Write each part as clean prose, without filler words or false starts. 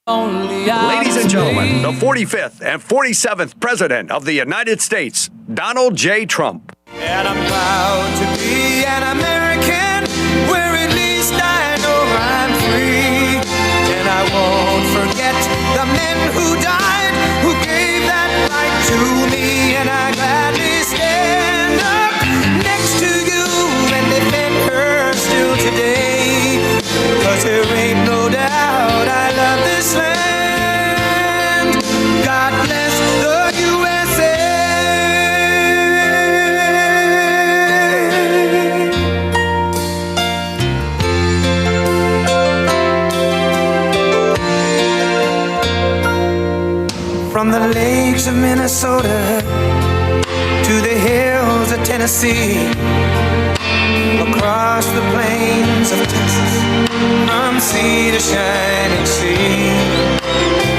Ladies and gentlemen, the 45th and 47th President of the United States, Donald J. Trump. And I'm proud to be an American, where at least I know I'm free. And I won't forget the men who died, who gave that right to me. And I gladly stand up next to you and defend her still today. 'Cause there ain't no doubt I love this land. God bless the USA. From the lakes of Minnesota to the hills of Tennessee, across the plains of Texas, from sea to shining sea,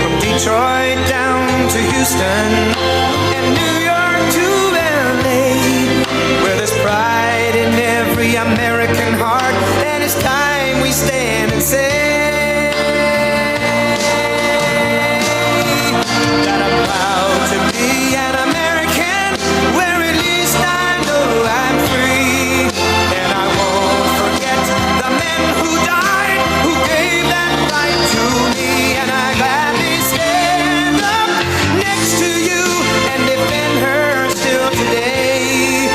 from Detroit down to Houston and New York to LA, where there's pride in every American heart, and it's time we stand and say that I'm proud to be an American, where at least I know I'm free. And I won't forget the men who died, who gave that right to me. And I gladly stand up next to you and defend her still today.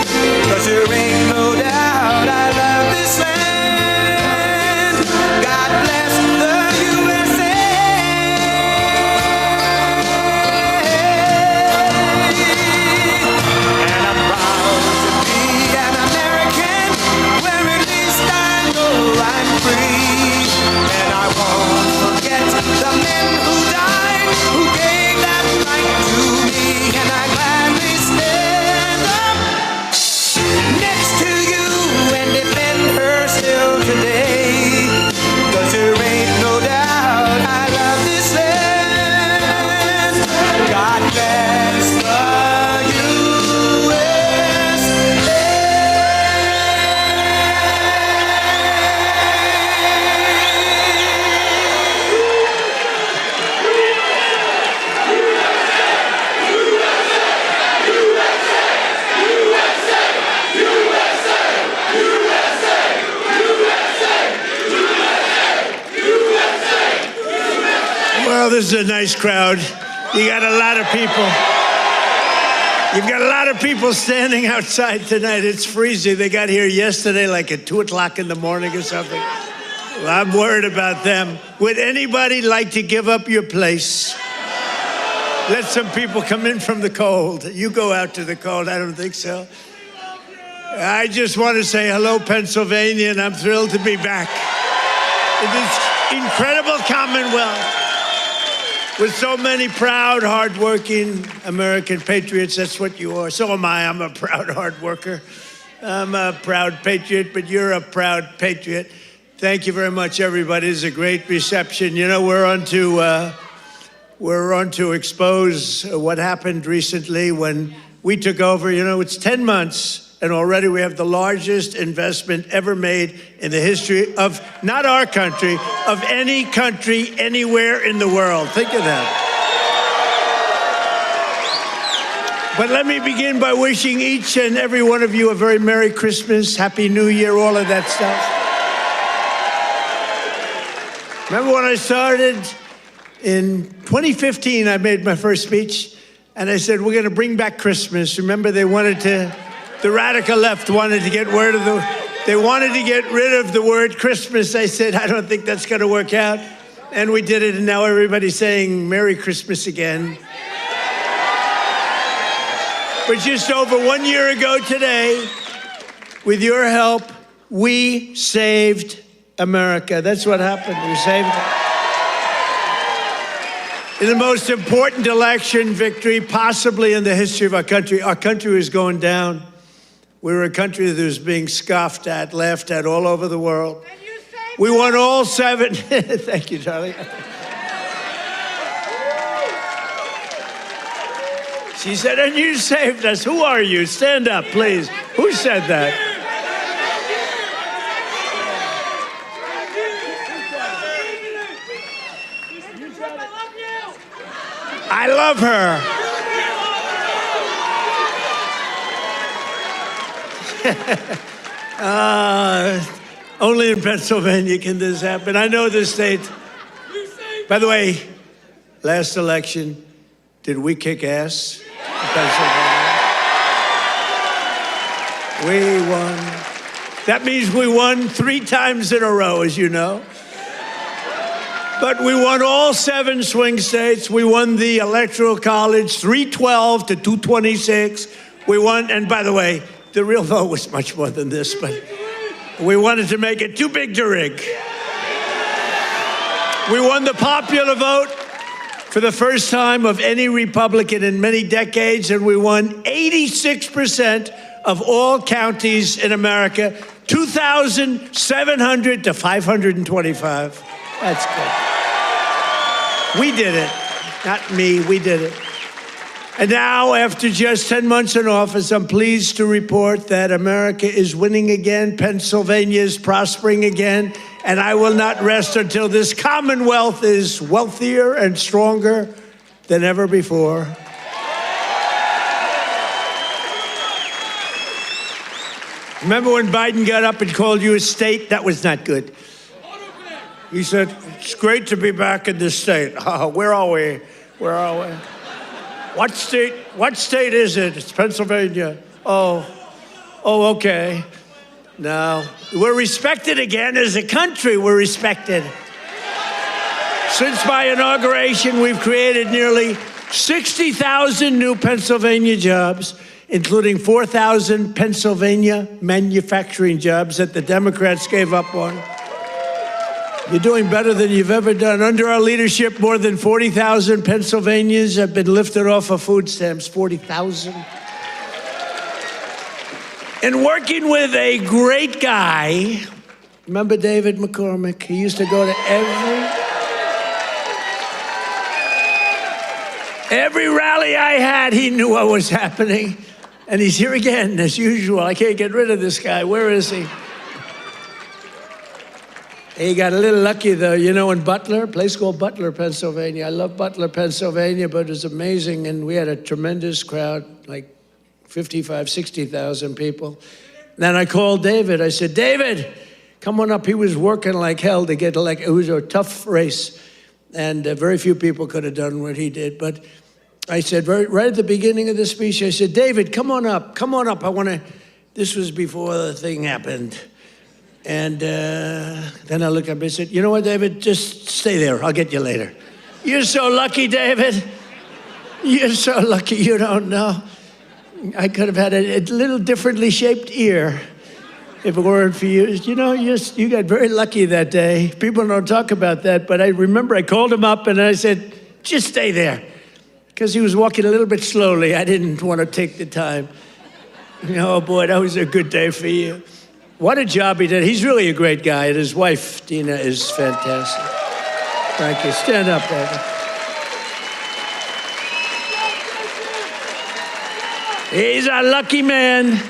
'Cause there ain't no doubt I love this land. God bless the USA. And I'm proud to be an American, where at least I know I'm free. And I won't forget the men who died, who gave that right to me. And I gladly stand up next to you and defend her still today. 'Cause there ain't no doubt I love this land. God bless the USA. Well, this is a nice crowd. You got a lot of people. You've got a lot of people standing outside tonight. It's freezing. They got here yesterday like at 2 o'clock in the morning or something. Well, I'm worried about them. Would anybody like to give up your place? Let some people come in from the cold. You go out to the cold. I don't think so. I just want to say hello, Pennsylvania, and I'm thrilled to be back in this incredible Commonwealth with so many proud, hardworking American patriots. That's what you are. So am I. I'm a proud hard worker. I'm a proud patriot, but you're a proud patriot. Thank you very much, everybody. It's a great reception. You know, we're on to expose what happened recently when we took over. You know, it's 10 months. And already we have the largest investment ever made in the history of, not our country, of any country anywhere in the world. Think of that. But let me begin by wishing each and every one of you a very Merry Christmas, Happy New Year, all of that stuff. Remember when I started in 2015, I made my first speech, and I said, we're going to bring back Christmas. Remember, the radical left wanted to get rid of the word Christmas. I said, I don't think that's going to work out. And we did it, and now everybody's saying Merry Christmas again. But just over 1 year ago today, with your help, we saved America. That's what happened. We saved it. In the most important election victory possibly in the history of our country was going down. We were a country that was being scoffed at, laughed at all over the world. We won all 7. Thank you, Charlie. She said, and you saved us. Who are you? Stand up, please. Who said that? I love her. Only in Pennsylvania can this happen. I know this state. By the way, last election, did we kick ass in Pennsylvania? We won. That means we won 3 times in a row, as you know. But we won all 7 swing states. We won the Electoral College, 312 to 226. We won, and by the way, the real vote was much more than this, but we wanted to make it too big to rig. We won the popular vote for the first time of any Republican in many decades, and we won 86% of all counties in America, 2,700 to 525. That's good. We did it. Not me, we did it. And now, after just 10 months in office, I'm pleased to report that America is winning again, Pennsylvania is prospering again, and I will not rest until this Commonwealth is wealthier and stronger than ever before. Remember when Biden got up and called you a state? That was not good. He said, it's great to be back in this state. Where are we? Where are we? What state is it? It's Pennsylvania. Oh, okay. Now, we're respected again as a country. We're respected. Since my inauguration, we've created nearly 60,000 new Pennsylvania jobs, including 4,000 Pennsylvania manufacturing jobs that the Democrats gave up on. You're doing better than you've ever done. Under our leadership, more than 40,000 Pennsylvanians have been lifted off of food stamps, 40,000. And working with a great guy, remember David McCormick? He used to go to every rally I had, he knew what was happening. And he's here again, as usual. I can't get rid of this guy. Where is he? He got a little lucky, though. You know, in Butler, a place called Butler, Pennsylvania. I love Butler, Pennsylvania, but it was amazing. And we had a tremendous crowd, like 55, 60,000 people. Then I called David. I said, David, come on up. He was working like hell to get elected. It was a tough race. And very few people could have done what he did. But I said, right at the beginning of the speech, I said, David, come on up. Come on up. I want to, this was before the thing happened. And then I looked up and said, you know what, David, just stay there. I'll get you later. You're so lucky, David. You're so lucky, you don't know. I could have had a little differently shaped ear if it weren't for you. You know, you got very lucky that day. People don't talk about that, but I remember I called him up and I said, just stay there. Because he was walking a little bit slowly. I didn't want to take the time. Oh, boy, that was a good day for you. What a job he did. He's really a great guy, and his wife, Dina, is fantastic. Thank you. Stand up, David. He's a lucky man.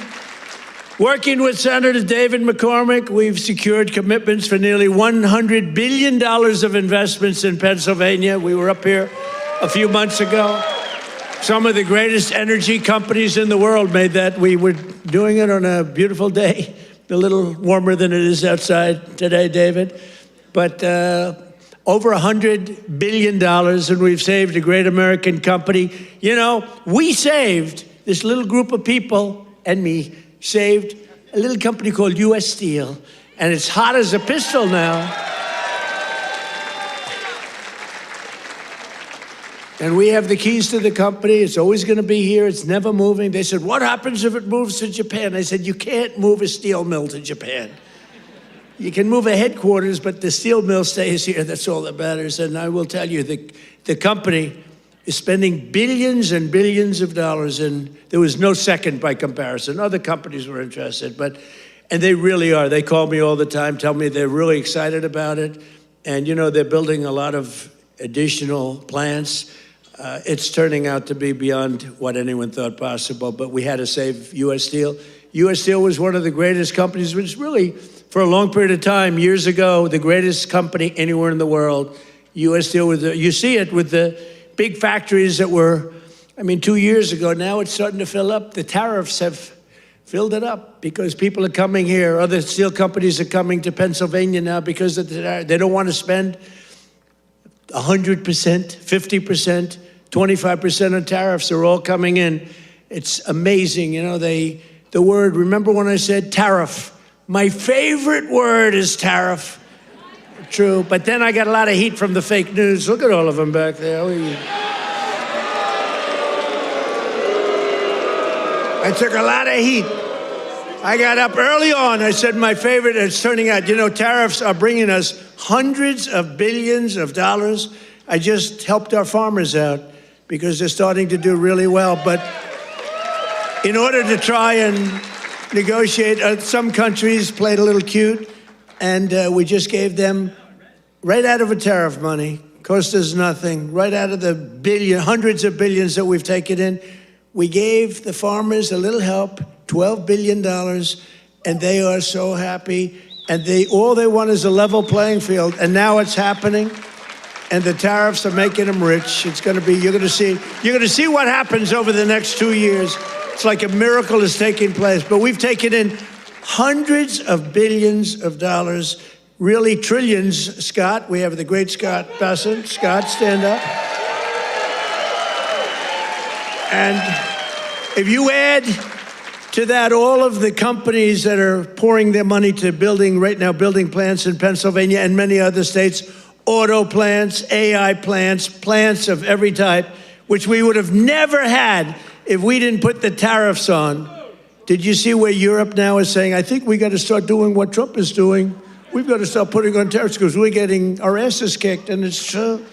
Working with Senator David McCormick, we've secured commitments for nearly $100 billion of investments in Pennsylvania. We were up here a few months ago. Some of the greatest energy companies in the world made that. We were doing it on a beautiful day. A little warmer than it is outside today, David. But over $100 billion, and we've saved a great American company. You know, we saved, this little group of people and me, saved a little company called U.S. Steel, and it's hot as a pistol now. And we have the keys to the company. It's always going to be here. It's never moving. They said, what happens if it moves to Japan? I said, you can't move a steel mill to Japan. You can move a headquarters, but the steel mill stays here. That's all that matters. And I will tell you, the company is spending billions and billions of dollars, and there was no second by comparison. Other companies were interested, and they really are. They call me all the time, tell me they're really excited about it. And, you know, they're building a lot of additional plants. It's turning out to be beyond what anyone thought possible, but we had to save U.S. Steel. U.S. Steel was one of the greatest companies, which really, for a long period of time, years ago, the greatest company anywhere in the world. U.S. Steel, you see it with the big factories that were, 2 years ago, now it's starting to fill up. The tariffs have filled it up because people are coming here. Other steel companies are coming to Pennsylvania now because they don't want to spend 100%, 50%, 25% on tariffs. Are all coming in. It's amazing. The word, remember when I said tariff? My favorite word is tariff. True, but then I got a lot of heat from the fake news. Look at all of them back there. I took a lot of heat. I got up early on. I said my favorite, it's turning out, tariffs are bringing us hundreds of billions of dollars. I just helped our farmers out because they're starting to do really well. But in order to try and negotiate, some countries played a little cute, and we just gave them, right out of a tariff money, cost us nothing, right out of the hundreds of billions that we've taken in, we gave the farmers a little help, $12 billion, and they are so happy. And all they want is a level playing field. And now it's happening, and the tariffs are making them rich. It's going to be, you're going to see what happens over the next 2 years. It's like a miracle is taking place. But we've taken in hundreds of billions of dollars, really trillions. Scott, we have the great Scott Bessent. Scott, stand up. And if you add to that all of the companies that are pouring their money to building plants in Pennsylvania and many other states, auto plants, AI plants, plants of every type, which we would have never had if we didn't put the tariffs on. Did you see where Europe now is saying, I think we got to start doing what Trump is doing. We've got to start putting on tariffs because we're getting our asses kicked, and it's true.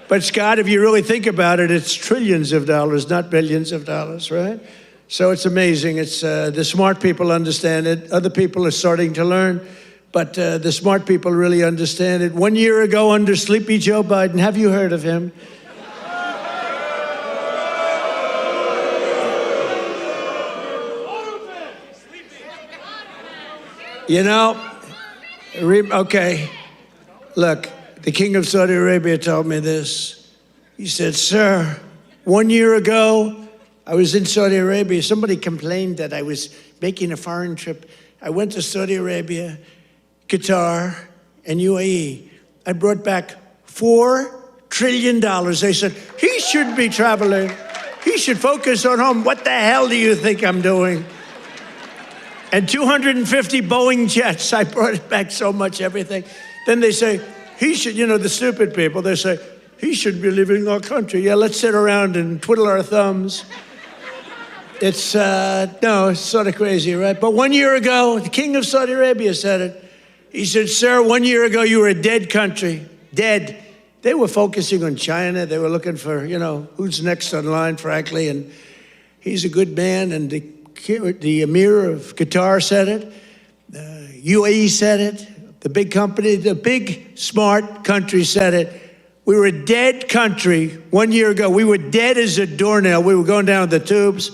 But Scott, if you really think about it, it's trillions of dollars, not billions of dollars, right? So it's amazing. It's the smart people understand it. Other people are starting to learn, but the smart people really understand it. 1 year ago, under Sleepy Joe Biden, have you heard of him? Okay, look. The king of Saudi Arabia told me this. He said, sir, 1 year ago, I was in Saudi Arabia. Somebody complained that I was making a foreign trip. I went to Saudi Arabia, Qatar, and UAE. I brought back $4 trillion. They said, he shouldn't be traveling. He should focus on home. What the hell do you think I'm doing? And 250 Boeing jets. I brought back so much everything. Then they say, he should, the stupid people, they say, he should be leaving our country. Yeah, let's sit around and twiddle our thumbs. It's sort of crazy, right? But 1 year ago, the king of Saudi Arabia said it. He said, sir, 1 year ago, you were a dead country, dead. They were focusing on China. They were looking for, who's next on line, frankly. And he's a good man. And the emir of Qatar said it. UAE said it. The big company, the big, smart country said it. We were a dead country 1 year ago. We were dead as a doornail. We were going down the tubes.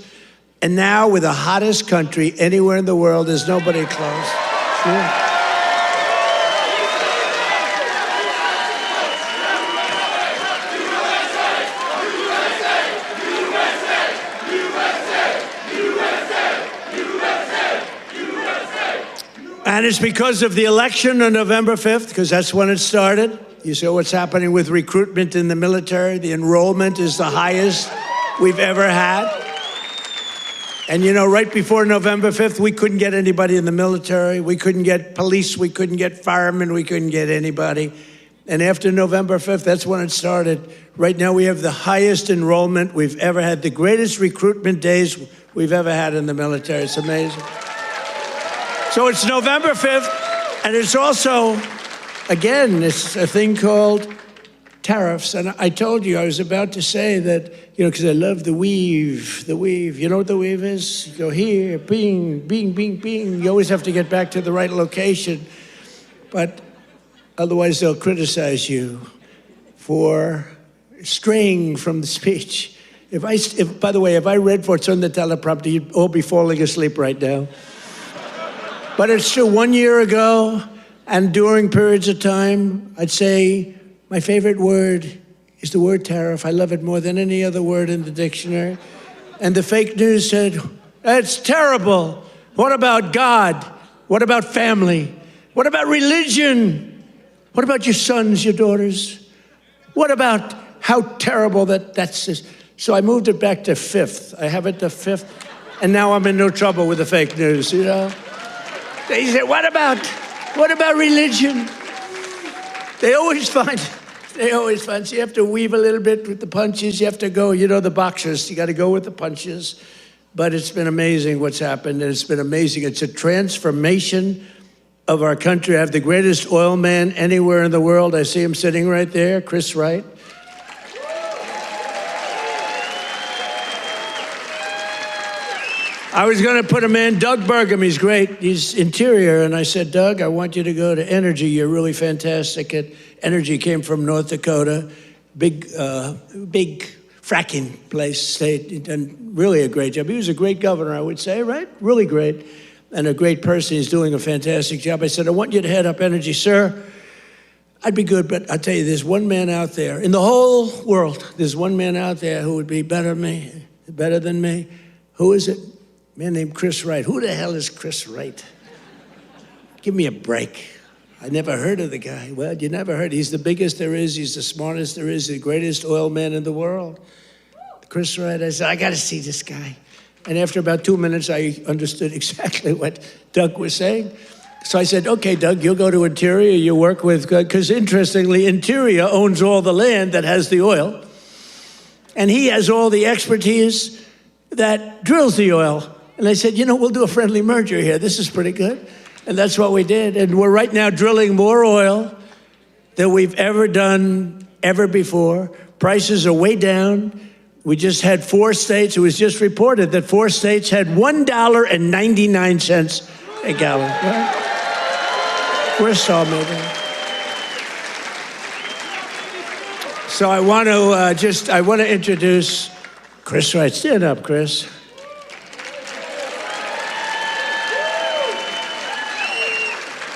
And now we're the hottest country anywhere in the world. There's nobody close. Sure. And it's because of the election on November 5th, because that's when it started. You saw what's happening with recruitment in the military. The enrollment is the highest we've ever had. And right before November 5th, we couldn't get anybody in the military. We couldn't get police. We couldn't get firemen. We couldn't get anybody. And after November 5th, that's when it started. Right now, we have the highest enrollment we've ever had, the greatest recruitment days we've ever had in the military. It's amazing. So it's November 5th, and it's also, again, it's a thing called tariffs. And I told you, I was about to say that, because I love the weave. You know what the weave is? You go here, bing, bing, bing, bing. You always have to get back to the right location. But otherwise, they'll criticize you for straying from the speech. By the way, if I read what's on the teleprompter, you'd all be falling asleep right now. But it's true, 1 year ago, and during periods of time, I'd say my favorite word is the word tariff. I love it more than any other word in the dictionary. And the fake news said, that's terrible. What about God? What about family? What about religion? What about your sons, your daughters? What about how terrible that's this? So I moved it back to fifth. I have it to fifth. And now I'm in no trouble with the fake news, you know? They say, what about religion? They always find, so you have to weave a little bit with the punches. You have to go, you know, the boxers, you got to go with the punches. But it's been amazing what's happened, and it's been amazing. It's a transformation of our country. I have the greatest oil man anywhere in the world. I see him sitting right there, Chris Wright. I was going to put a man, Doug Burgum, he's great. He's interior. And I said, Doug, I want you to go to Energy. You're really fantastic at Energy. Came from North Dakota. Big fracking place, state, and really a great job. He was a great governor, I would say, right? Really great. And a great person. He's doing a fantastic job. I said, I want you to head up Energy. Sir, I'd be good, but I'll tell you, there's one man out there. In the whole world, there's one man out there who would be better than me. Who is it? A man named Chris Wright. Who the hell is Chris Wright? Give me a break. I never heard of the guy. Well, you never heard. He's the biggest there is. He's the smartest there is. The greatest oil man in the world. Chris Wright. I said, I got to see this guy. And after about 2 minutes, I understood exactly what Doug was saying. So I said, okay, Doug, you'll go to Interior. You work with, because interestingly, Interior owns all the land that has the oil. And he has all the expertise that drills the oil. And I said, you know, we'll do a friendly merger here. This is pretty good. And that's what we did. And we're right now drilling more oil than we've ever done ever before. Prices are way down. We just had 4 states. It was just reported that 4 states had $1.99 a gallon. Right? We're sawmaking. So I want to introduce Chris Wright. Stand up, Chris.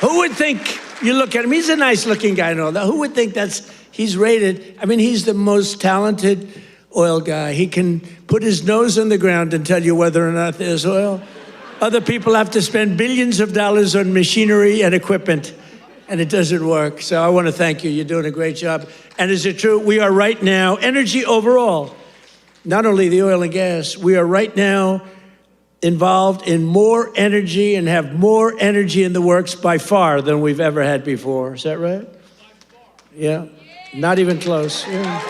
Who would think, you look at him, he's a nice looking guy and all that. Who would think he's rated, I mean, he's the most talented oil guy. He can put his nose on the ground and tell you whether or not there's oil. Other people have to spend billions of dollars on machinery and equipment, and it doesn't work. So I want to thank you. You're doing a great job. And is it true? We are right now, energy overall, not only the oil and gas, we are right now involved in more energy and have more energy in the works by far than we've ever had before. Is that right? Yeah. Not even close. Yeah.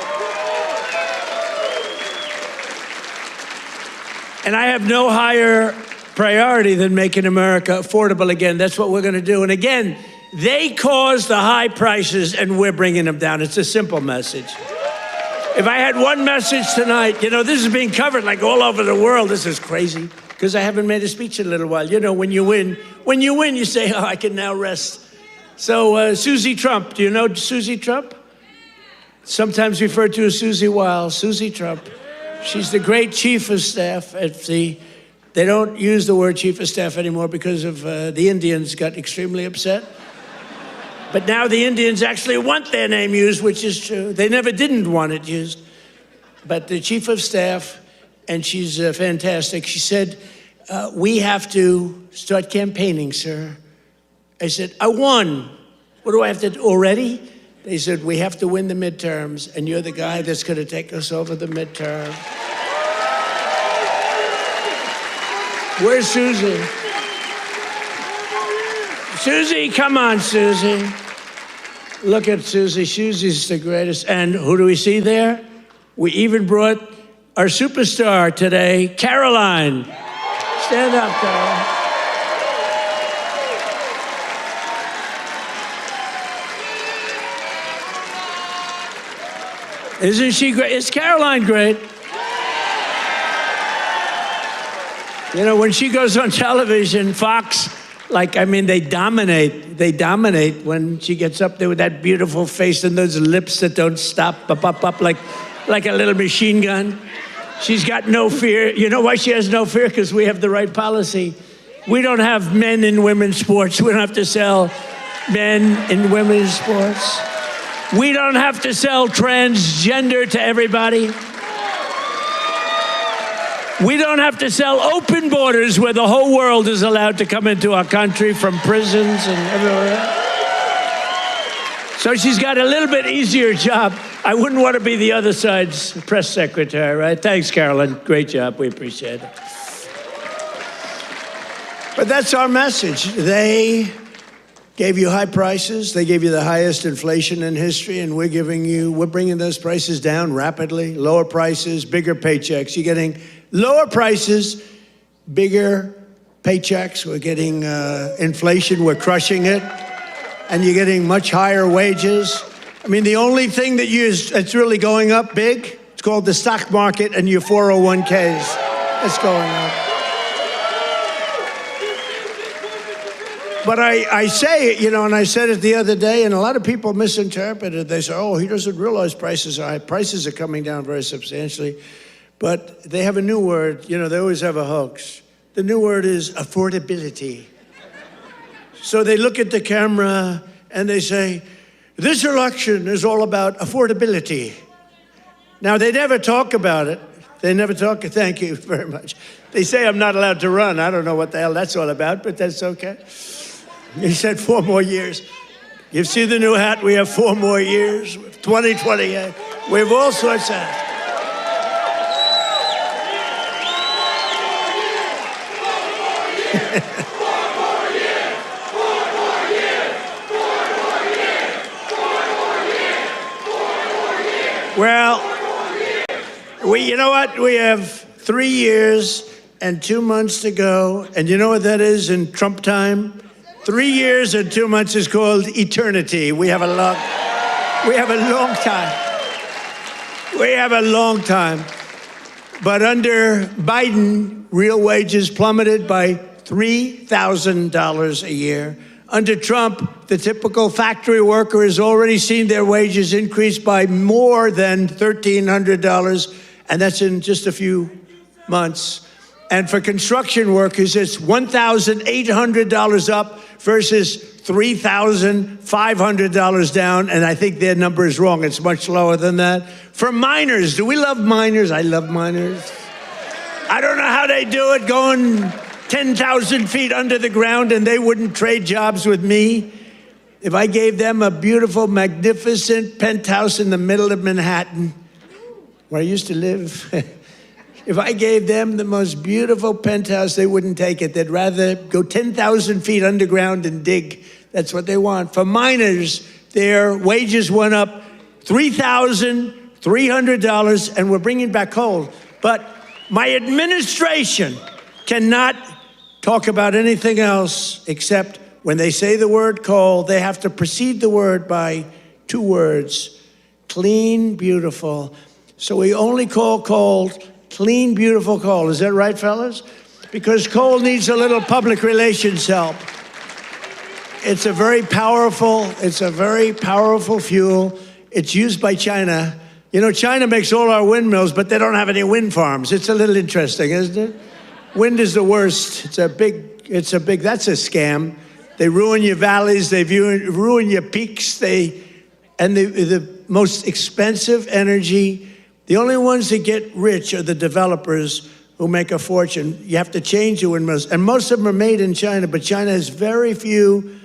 And I have no higher priority than making America affordable again. That's what we're going to do. And again, they caused the high prices and we're bringing them down. It's a simple message. If I had one message tonight, you know, this is being covered like all over the world. This is crazy because I haven't made a speech in a little while. You know, when you win, you say, oh, I can now rest. So Susie Trump, do you know Susie Trump? Sometimes referred to as Susie Wiles, Susie Trump. She's the great chief of staff at they don't use the word chief of staff anymore because of the Indians got extremely upset. But now the Indians actually want their name used, which is true. They never didn't want it used. But the chief of staff, and she's fantastic, she said, we have to start campaigning, sir. I said, I won. What do I have to do already? They said, we have to win the midterms, and you're the guy that's going to take us over the midterm. Where's Susie? Susie, come on, Susie. Look at Susie. Susie's the greatest. And who do we see there? We even brought our superstar today, Caroline. Stand up, Caroline. Isn't she great? Is Caroline great? You know, when she goes on television, Fox, they dominate. They dominate when she gets up there with that beautiful face and those lips that don't stop, up, like a little machine gun. She's got no fear. You know why she has no fear? Because we have the right policy. We don't have men in women's sports. We don't have to sell men in women's sports. We don't have to sell transgender to everybody. We don't have to sell open borders where the whole world is allowed to come into our country from prisons and everywhere. So she's got a little bit easier job. I wouldn't want to be the other side's press secretary, right? Thanks, Carolyn. Great job. We appreciate it. But that's our message. They gave you high prices. They gave you the highest inflation in history, and we're bringing those prices down rapidly. Lower prices, bigger paychecks. You're getting lower prices, bigger paychecks. We're getting inflation. We're crushing it. And you're getting much higher wages. I mean, the only thing that's really going up big, it's called the stock market and your 401ks. It's going up. But I say it, and I said it the other day, and a lot of people misinterpret it. They say, oh, he doesn't realize prices are high. Prices are coming down very substantially. But they have a new word. They always have a hoax. The new word is affordability. So they look at the camera and they say, this election is all about affordability. Now, they never talk about it. They never talk. Thank you very much. They say I'm not allowed to run. I don't know what the hell that's all about, but that's okay. He said 4 more years. You see the new hat? We have 4 more years. 2028. We have all sorts of hats. Well, you know what? We have 3 years and 2 months to go. And you know what that is in Trump time? 3 years and 2 months is called eternity. We have a long time. We have a long time. But under Biden, real wages plummeted by $3,000 a year. Under Trump, the typical factory worker has already seen their wages increase by more than $1,300, and that's in just a few months. And for construction workers, it's $1,800 up versus $3,500 down, and I think their number is wrong. It's much lower than that. For miners, do we love miners? I love miners. I don't know how they do it, going 10,000 feet under the ground, and they wouldn't trade jobs with me. If I gave them a beautiful, magnificent penthouse in the middle of Manhattan, where I used to live, if I gave them the most beautiful penthouse, they wouldn't take it. They'd rather go 10,000 feet underground and dig. That's what they want. For miners, their wages went up $3,300, and we're bringing back coal. But my administration cannot talk about anything else except when they say the word coal, they have to precede the word by 2 words: clean, beautiful. So we only call coal clean, beautiful coal. Is that right, fellas? Because coal needs a little public relations help. It's a very powerful fuel. It's used by China. China makes all our windmills, but they don't have any wind farms. It's a little interesting, isn't it? Wind is the worst. That's a scam. They ruin your valleys. They ruin your peaks. The most expensive energy. The only ones that get rich are the developers who make a fortune. You have to change your windmills. And most of them are made in China, but China has very few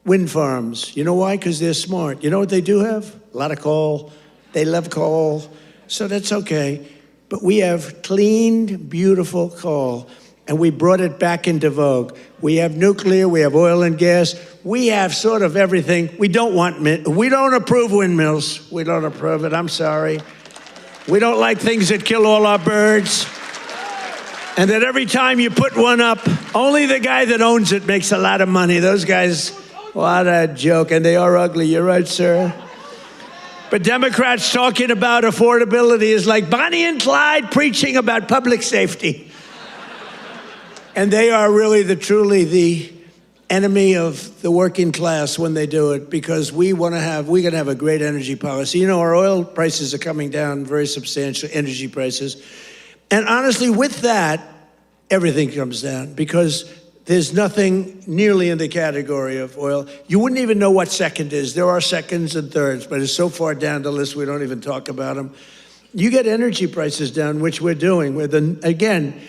wind farms. You know why? Because they're smart. You know what they do have? A lot of coal. They love coal. So that's okay. But we have clean, beautiful coal, and we brought it back into vogue. We have nuclear, we have oil and gas, we have sort of everything. We don't approve windmills. We don't approve it, I'm sorry. We don't like things that kill all our birds. And that every time you put one up, only the guy that owns it makes a lot of money. Those guys, what a joke, and they are ugly, you're right, sir. But Democrats talking about affordability is like Bonnie and Clyde preaching about public safety. And they are really truly the enemy of the working class when they do it, because we're gonna have a great energy policy. Our oil prices are coming down very substantially, energy prices. And honestly, with that, everything comes down, because There's nothing nearly in the category of oil. You wouldn't even know what second is. There are seconds and thirds, but it's so far down the list we don't even talk about them. You get energy prices down, which we're doing. Again,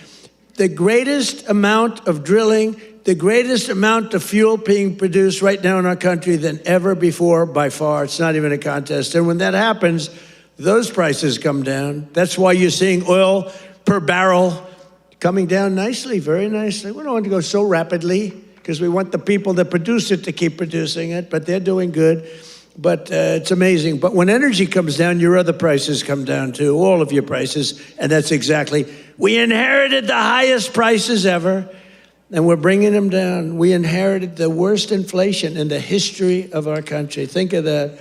the greatest amount of drilling, the greatest amount of fuel being produced right now in our country than ever before, by far. It's not even a contest. And when that happens, those prices come down. That's why you're seeing oil per barrel coming down nicely, very nicely. We don't want to go so rapidly because we want the people that produce it to keep producing it, but they're doing good. But it's amazing. But when energy comes down, your other prices come down too, all of your prices. And that's exactly, we inherited the highest prices ever, and we're bringing them down. We inherited the worst inflation in the history of our country. Think of that.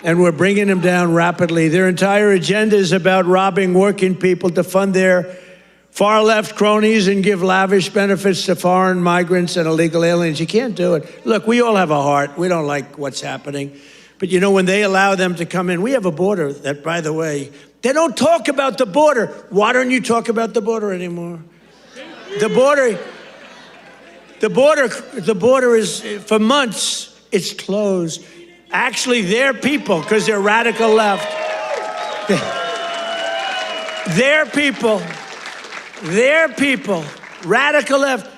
And we're bringing them down rapidly. Their entire agenda is about robbing working people to fund their far-left cronies and give lavish benefits to foreign migrants and illegal aliens. You can't do it. Look, we all have a heart. We don't like what's happening. But you know, when they allow them to come in, we have a border that, by the way, they don't talk about the border. Why don't you talk about the border anymore? The border is, for months, it's closed. Actually, their people, because they're radical left, their people, radical left,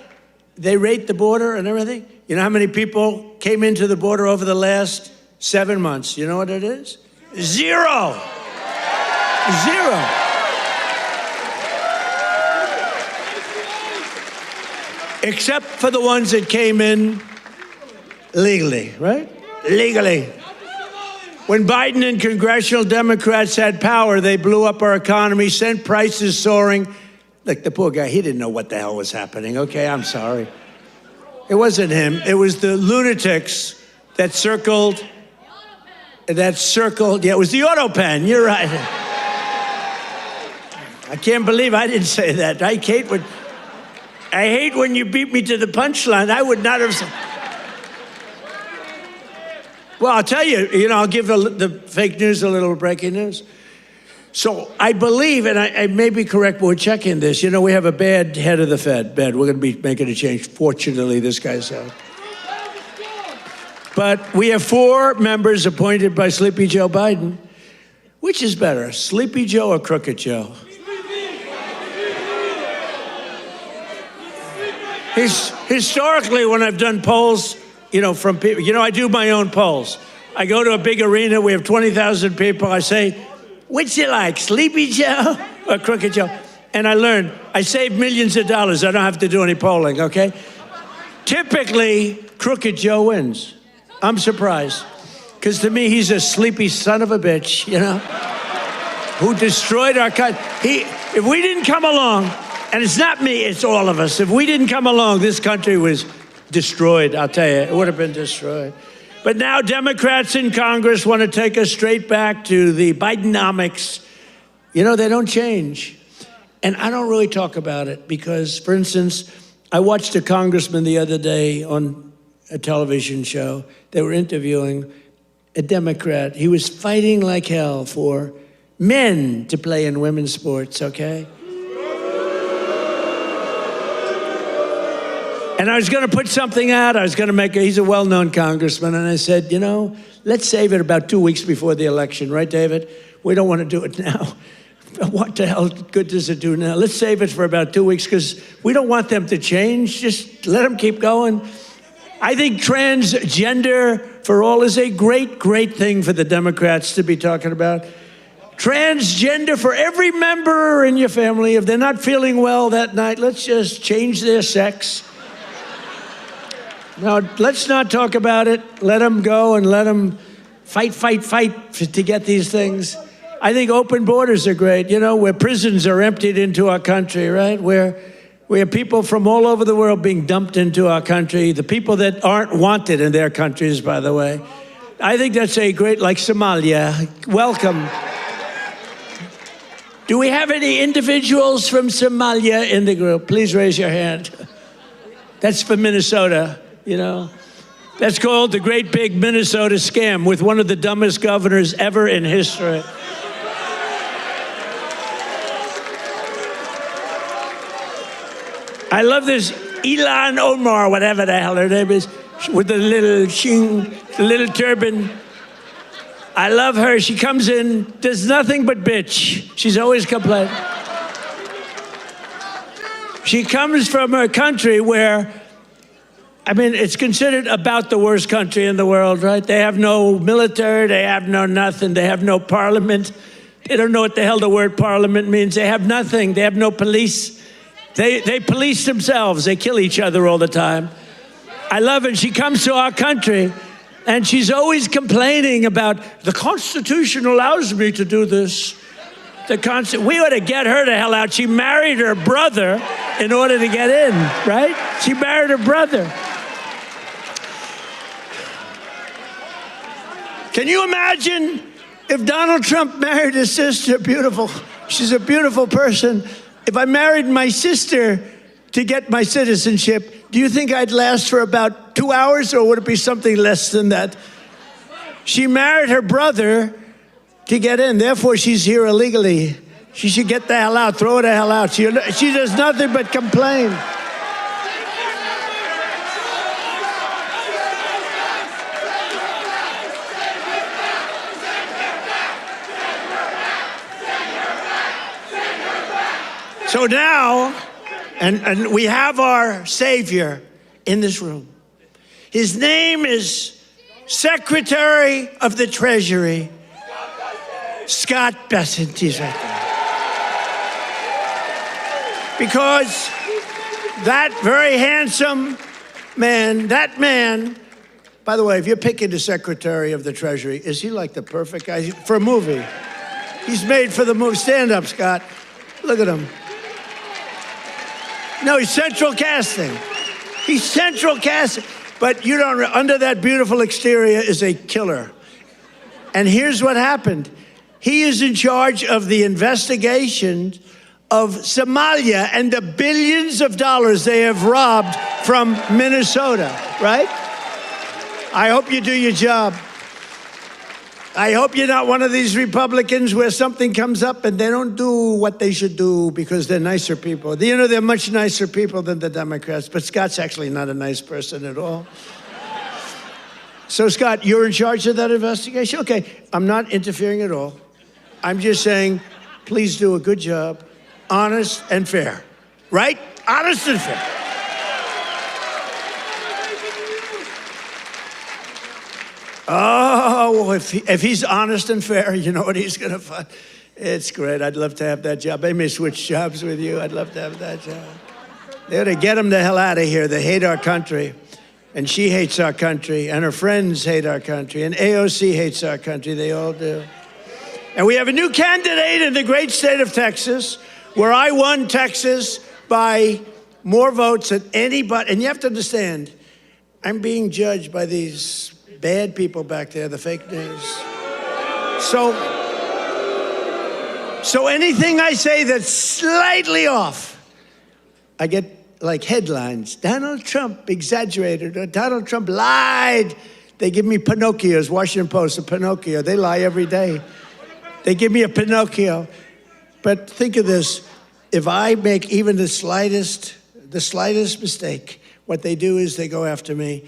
they rate the border and everything. You know how many people came into the border over the last 7 months? You know what it is? Zero. Except for the ones that came in legally, right? Legally. When Biden and congressional Democrats had power, they blew up our economy, sent prices soaring. Look, the poor guy, he didn't know what the hell was happening. Okay, I'm sorry. It wasn't him. It was the lunatics that circled. Yeah, it was the auto pen. You're right. I can't believe I didn't say that. I hate when you beat me to the punchline. I would not have said. Well, I'll tell you, I'll give the fake news a little breaking news. So I believe, and I may be correct, but we're checking this. We have a bad head of the Fed. We're going to be making a change. Fortunately, this guy's out. But we have 4 members appointed by Sleepy Joe Biden. Which is better, Sleepy Joe or Crooked Joe? Historically, when I've done polls, from people, I do my own polls. I go to a big arena, we have 20,000 people. I say, which you like, Sleepy Joe or Crooked Joe? And I learned, I save millions of dollars. I don't have to do any polling, okay? Typically, Crooked Joe wins. I'm surprised. Because to me, he's a sleepy son of a bitch, who destroyed our country. If we didn't come along, and it's not me, it's all of us. If we didn't come along, this country was destroyed, I'll tell you. It would have been destroyed. But now Democrats in Congress want to take us straight back to the Bidenomics. They don't change. And I don't really talk about it because, for instance, I watched a congressman the other day on a television show. They were interviewing a Democrat. He was fighting like hell for men to play in women's sports, okay? And I was going to put something out. I was going to he's a well-known congressman. And I said, let's save it about 2 weeks before the election, right, David? We don't want to do it now. What the hell good does it do now? Let's save it for about 2 weeks because we don't want them to change. Just let them keep going. I think transgender for all is a great, great thing for the Democrats to be talking about. Transgender for every member in your family. If they're not feeling well that night, let's just change their sex. Now, let's not talk about it. Let them go and let them fight to get these things. I think open borders are great, where prisons are emptied into our country, right? Where we have people from all over the world being dumped into our country, the people that aren't wanted in their countries, by the way. I think that's a great, like Somalia. Welcome. Do we have any individuals from Somalia in the group? Please raise your hand. That's for Minnesota. That's called the Great Big Minnesota Scam with one of the dumbest governors ever in history. I love this. Ilan Omar, whatever the hell her name is, with the little the little turban. I love her. She comes in, does nothing but bitch. She's always complaining. She comes from a country where, I mean, it's considered about the worst country in the world, right? They have no military, they have no nothing, they have no parliament. They don't know what the hell the word parliament means. They have nothing, they have no police. They police themselves, they kill each other all the time. I love it. She comes to our country, and she's always complaining about, the Constitution allows me to do this. We ought to get her the hell out. She married her brother in order to get in, right? She married her brother. Can you imagine if Donald Trump married his sister? Beautiful. She's a beautiful person. If I married my sister to get my citizenship, do you think I'd last for about 2 hours, or would it be something less than that? She married her brother to get in. Therefore, she's here illegally. She should get the hell out. Throw her the hell out. She does nothing but complain. So now, and we have our Savior in this room. His name is Secretary of the Treasury, Scott Bessent. He's right there. Because that very handsome man, by the way, if you're picking the Secretary of the Treasury, is he like the perfect guy for a movie? He's made for the movie. Stand up, Scott. Look at him. No, he's central casting. He's central casting. But you don't, under that beautiful exterior is a killer. And here's what happened. He is in charge of the investigation of Somalia and the billions of dollars they have robbed from Minnesota, right? I hope you do your job. I hope you're not one of these Republicans where something comes up and they don't do what they should do because they're nicer people. You know, they're much nicer people than the Democrats, but Scott's actually not a nice person at all. So, Scott, you're in charge of that investigation? Okay, I'm not interfering at all. I'm just saying, please do a good job, honest and fair, right? Honest and fair. Oh, if he's honest and fair, you know what he's going to find? It's great. I'd love to have that job. They may switch jobs with you. I'd love to have that job. They ought to get him the hell out of here. They hate our country. And she hates our country. And her friends hate our country. And AOC hates our country. They all do. And we have a new candidate in the great state of Texas, where I won Texas by more votes than anybody. And you have to understand, I'm being judged by these bad people back there, the fake news. So anything I say that's slightly off, I get like headlines. Donald Trump exaggerated, or Donald Trump lied. They give me Pinocchios, Washington Post, a Pinocchio. They lie every day. They give me a Pinocchio. But think of this. If I make even the slightest mistake, what they do is they go after me.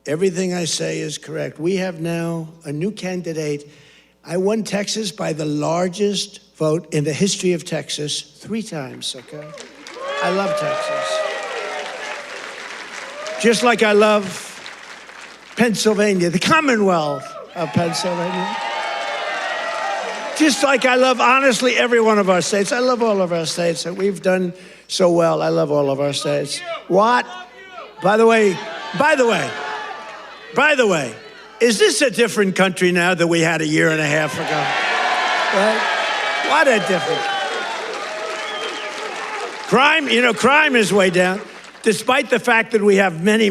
Everything I say is correct. We have now a new candidate. I won Texas by the largest vote in the history of Texas 3 times, okay? I love Texas. Just like I love Pennsylvania, the Commonwealth of Pennsylvania. Just like I love, honestly, every one of our states. I love all of our states. We've done so well. I love all of our states. What? By the way, is this a different country now than we had a year and a half ago? Right? What a difference. Crime is way down, despite the fact that we have many,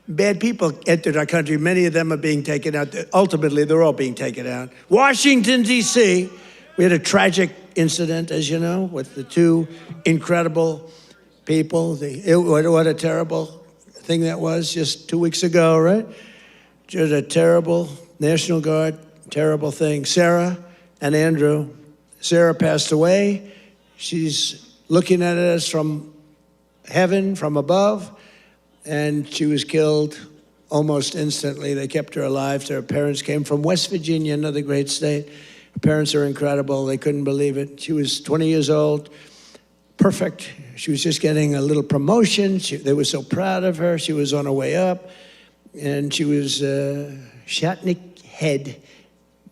bad people entered our country. Many of them are being taken out. Ultimately, they're all being taken out. Washington, D.C., we had a tragic incident, as you know, with the 2 incredible people. What a terrible thing that was just 2 weeks ago, right? Just a terrible National Guard, terrible thing. Sarah and Andrew. Sarah passed away. She's looking at us from heaven from above, and she was killed almost instantly. They kept her alive. Her parents came from West Virginia, another great state. Her parents are incredible. They couldn't believe it. She was 20 years old, perfect. She was just getting a little promotion. They were so proud of her. She was on her way up, and she was shot in the head,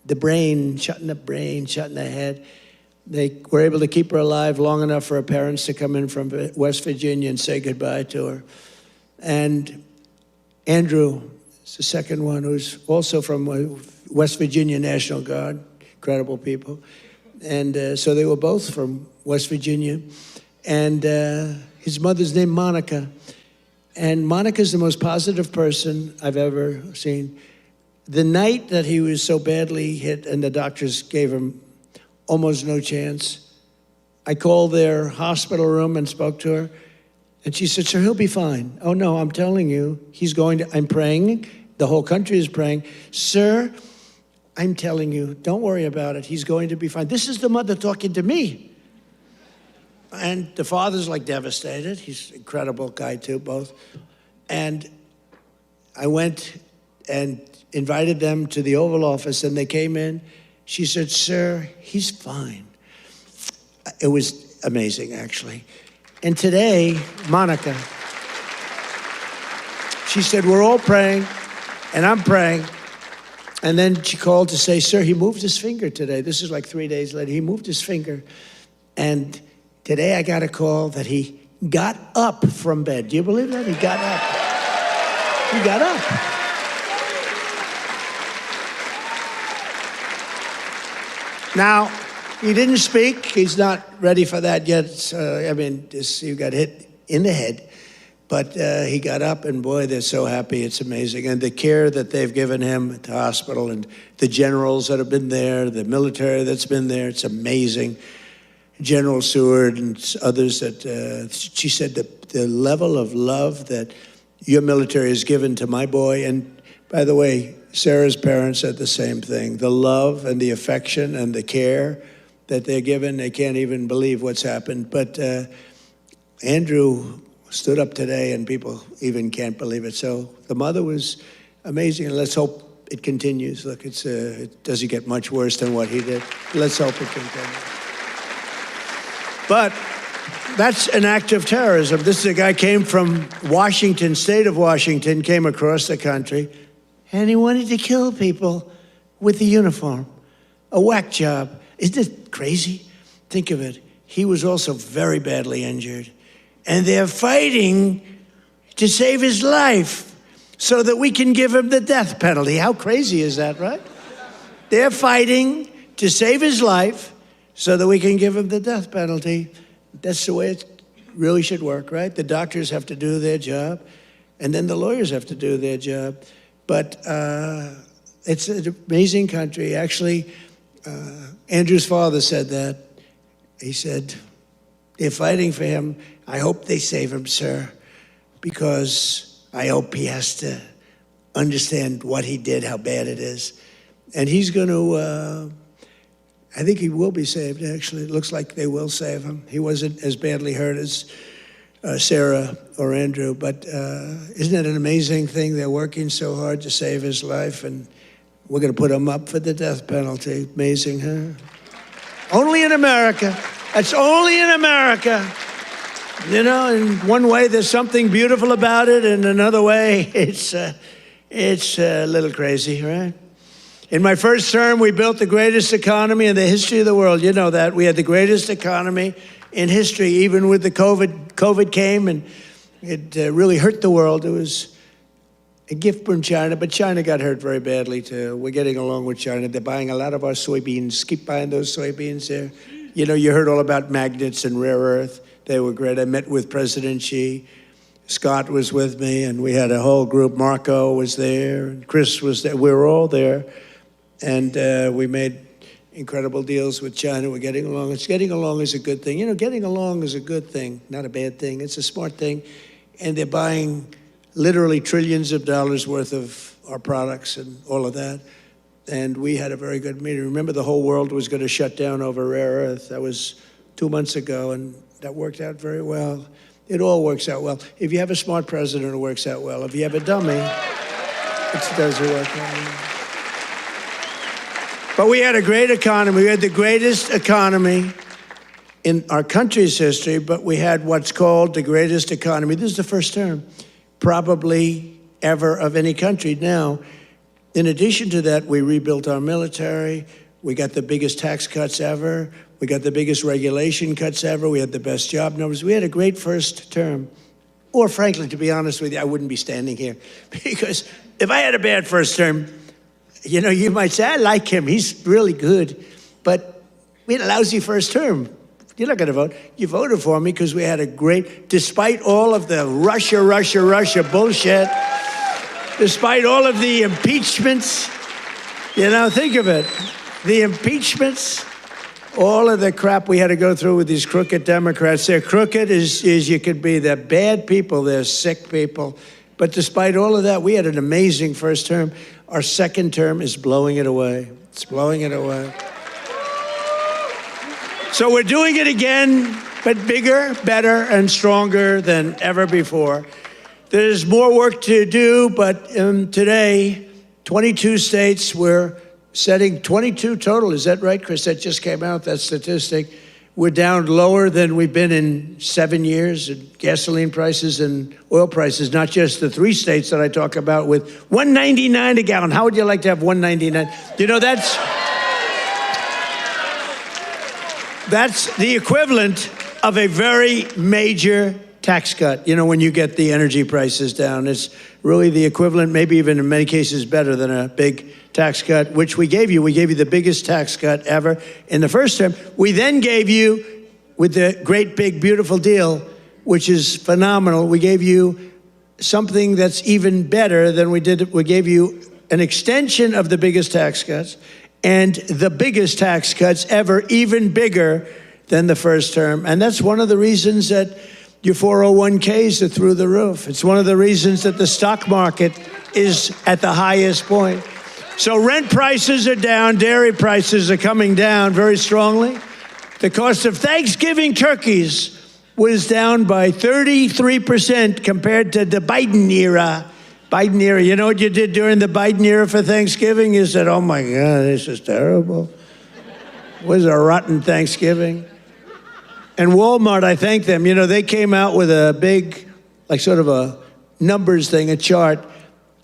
the brain, shot in the brain, shot in the head. They were able to keep her alive long enough for her parents to come in from West Virginia and say goodbye to her. And Andrew is the second one, who's also from West Virginia National Guard, incredible people. And so they were both from West Virginia. And his mother's named Monica. And Monica's the most positive person I've ever seen. The night that he was so badly hit and the doctors gave him almost no chance, I called their hospital room and spoke to her. And she said, sir, he'll be fine. Oh, no, I'm telling you, I'm praying. The whole country is praying. Sir, I'm telling you, don't worry about it. He's going to be fine. This is the mother talking to me. And the father's like devastated. He's an incredible guy too, both. And I went and invited them to the Oval Office, and they came in. She said, sir, he's fine. It was amazing, actually. And today, Monica, she said, we're all praying, and I'm praying. And then she called to say, sir, he moved his finger today. This is like 3 days later. He moved his finger. And today I got a call that he got up from bed. Do you believe that? He got up. He got up. Now, he didn't speak. He's not ready for that yet. He got hit in the head. But he got up, and boy, they're so happy. It's amazing. And the care that they've given him at the hospital, and the generals that have been there, the military that's been there, it's amazing. General Seward and others that, she said the level of love that your military has given to my boy, and by the way, Sarah's parents said the same thing. The love and the affection and the care that they're given, they can't even believe what's happened. But Andrew stood up today, and people even can't believe it. So the mother was amazing, and let's hope it continues. Look, it doesn't get much worse than what he did. Let's hope it continues. But that's an act of terrorism. This is a guy came from Washington, state of Washington, came across the country, and he wanted to kill people with the uniform. A whack job. Isn't it crazy? Think of it. He was also very badly injured. And they're fighting to save his life so that we can give him the death penalty. How crazy is that, right? They're fighting to save his life so that we can give him the death penalty. That's the way it really should work, right? The doctors have to do their job, and then the lawyers have to do their job. But it's an amazing country. Actually, Andrew's father said that. He said, they're fighting for him. I hope they save him, sir, because I hope he has to understand what he did, how bad it is. And he's going to, I think he will be saved, actually. It looks like they will save him. He wasn't as badly hurt as Sarah or Andrew, but isn't it an amazing thing? They're working so hard to save his life, and we're going to put him up for the death penalty. Amazing, huh? Only in America. That's only in America. You know, in one way, there's something beautiful about it, and another way, it's a little crazy, right? In my first term, we built the greatest economy in the history of the world. You know that. We had the greatest economy in history, even with the COVID. COVID came, and it really hurt the world. It was a gift from China, but China got hurt very badly, too. We're getting along with China. They're buying a lot of our soybeans. Keep buying those soybeans there. You know, you heard all about magnets and rare earth. They were great. I met with President Xi. Scott was with me, and we had a whole group. Marco was there, and Chris was there. We were all there, and we made incredible deals with China. We're getting along. Getting along is a good thing. You know, getting along is a good thing, not a bad thing. It's a smart thing, and they're buying literally trillions of dollars worth of our products and all of that. And we had a very good meeting. Remember, the whole world was going to shut down over rare earth. That was 2 months ago, and that worked out very well. It all works out well. If you have a smart president, it works out well. If you have a dummy, it doesn't work out. But we had a great economy. We had the greatest economy in our country's history, but we had what's called the greatest economy. This is the first term, probably ever, of any country. Now, in addition to that, we rebuilt our military. We got the biggest tax cuts ever. We got the biggest regulation cuts ever. We had the best job numbers. We had a great first term. Or frankly, to be honest with you, I wouldn't be standing here. Because if I had a bad first term, you know, you might say, I like him, he's really good. But we had a lousy first term. You're not gonna vote. You voted for me because we had a great, despite all of the Russia bullshit, despite all of the impeachments, you know, think of it. The impeachments, all of the crap we had to go through with these crooked Democrats. They're crooked as you could be. They're bad people. They're sick people. But despite all of that, we had an amazing first term. Our second term is blowing it away. It's blowing it away. So we're doing it again, but bigger, better, and stronger than ever before. There's more work to do, but today, 22 states, we're setting 22 total. Is that right, Chris? That just came out, that statistic. We're down lower than we've been in 7 years in gasoline prices and oil prices, not just the 3 states that I talk about with $1.99 a gallon. How would you like to have $1.99? You know, that's the equivalent of a very major tax cut. You know, when you get the energy prices down, it's really the equivalent, maybe even in many cases better than a big tax cut, which we gave you. We gave you the biggest tax cut ever in the first term. We then gave you, with the great big beautiful deal, which is phenomenal, we gave you something that's even better than we did. We gave you an extension of the biggest tax cuts and the biggest tax cuts ever, even bigger than the first term. And that's one of the reasons that your 401ks are through the roof. It's one of the reasons that the stock market is at the highest point. So rent prices are down, dairy prices are coming down very strongly. The cost of Thanksgiving turkeys was down by 33% compared to the Biden era. You know what you did during the Biden era for Thanksgiving? You said, oh my God, this is terrible. It was a rotten Thanksgiving. And Walmart, I thank them. You know, they came out with a big, like sort of a numbers thing, a chart,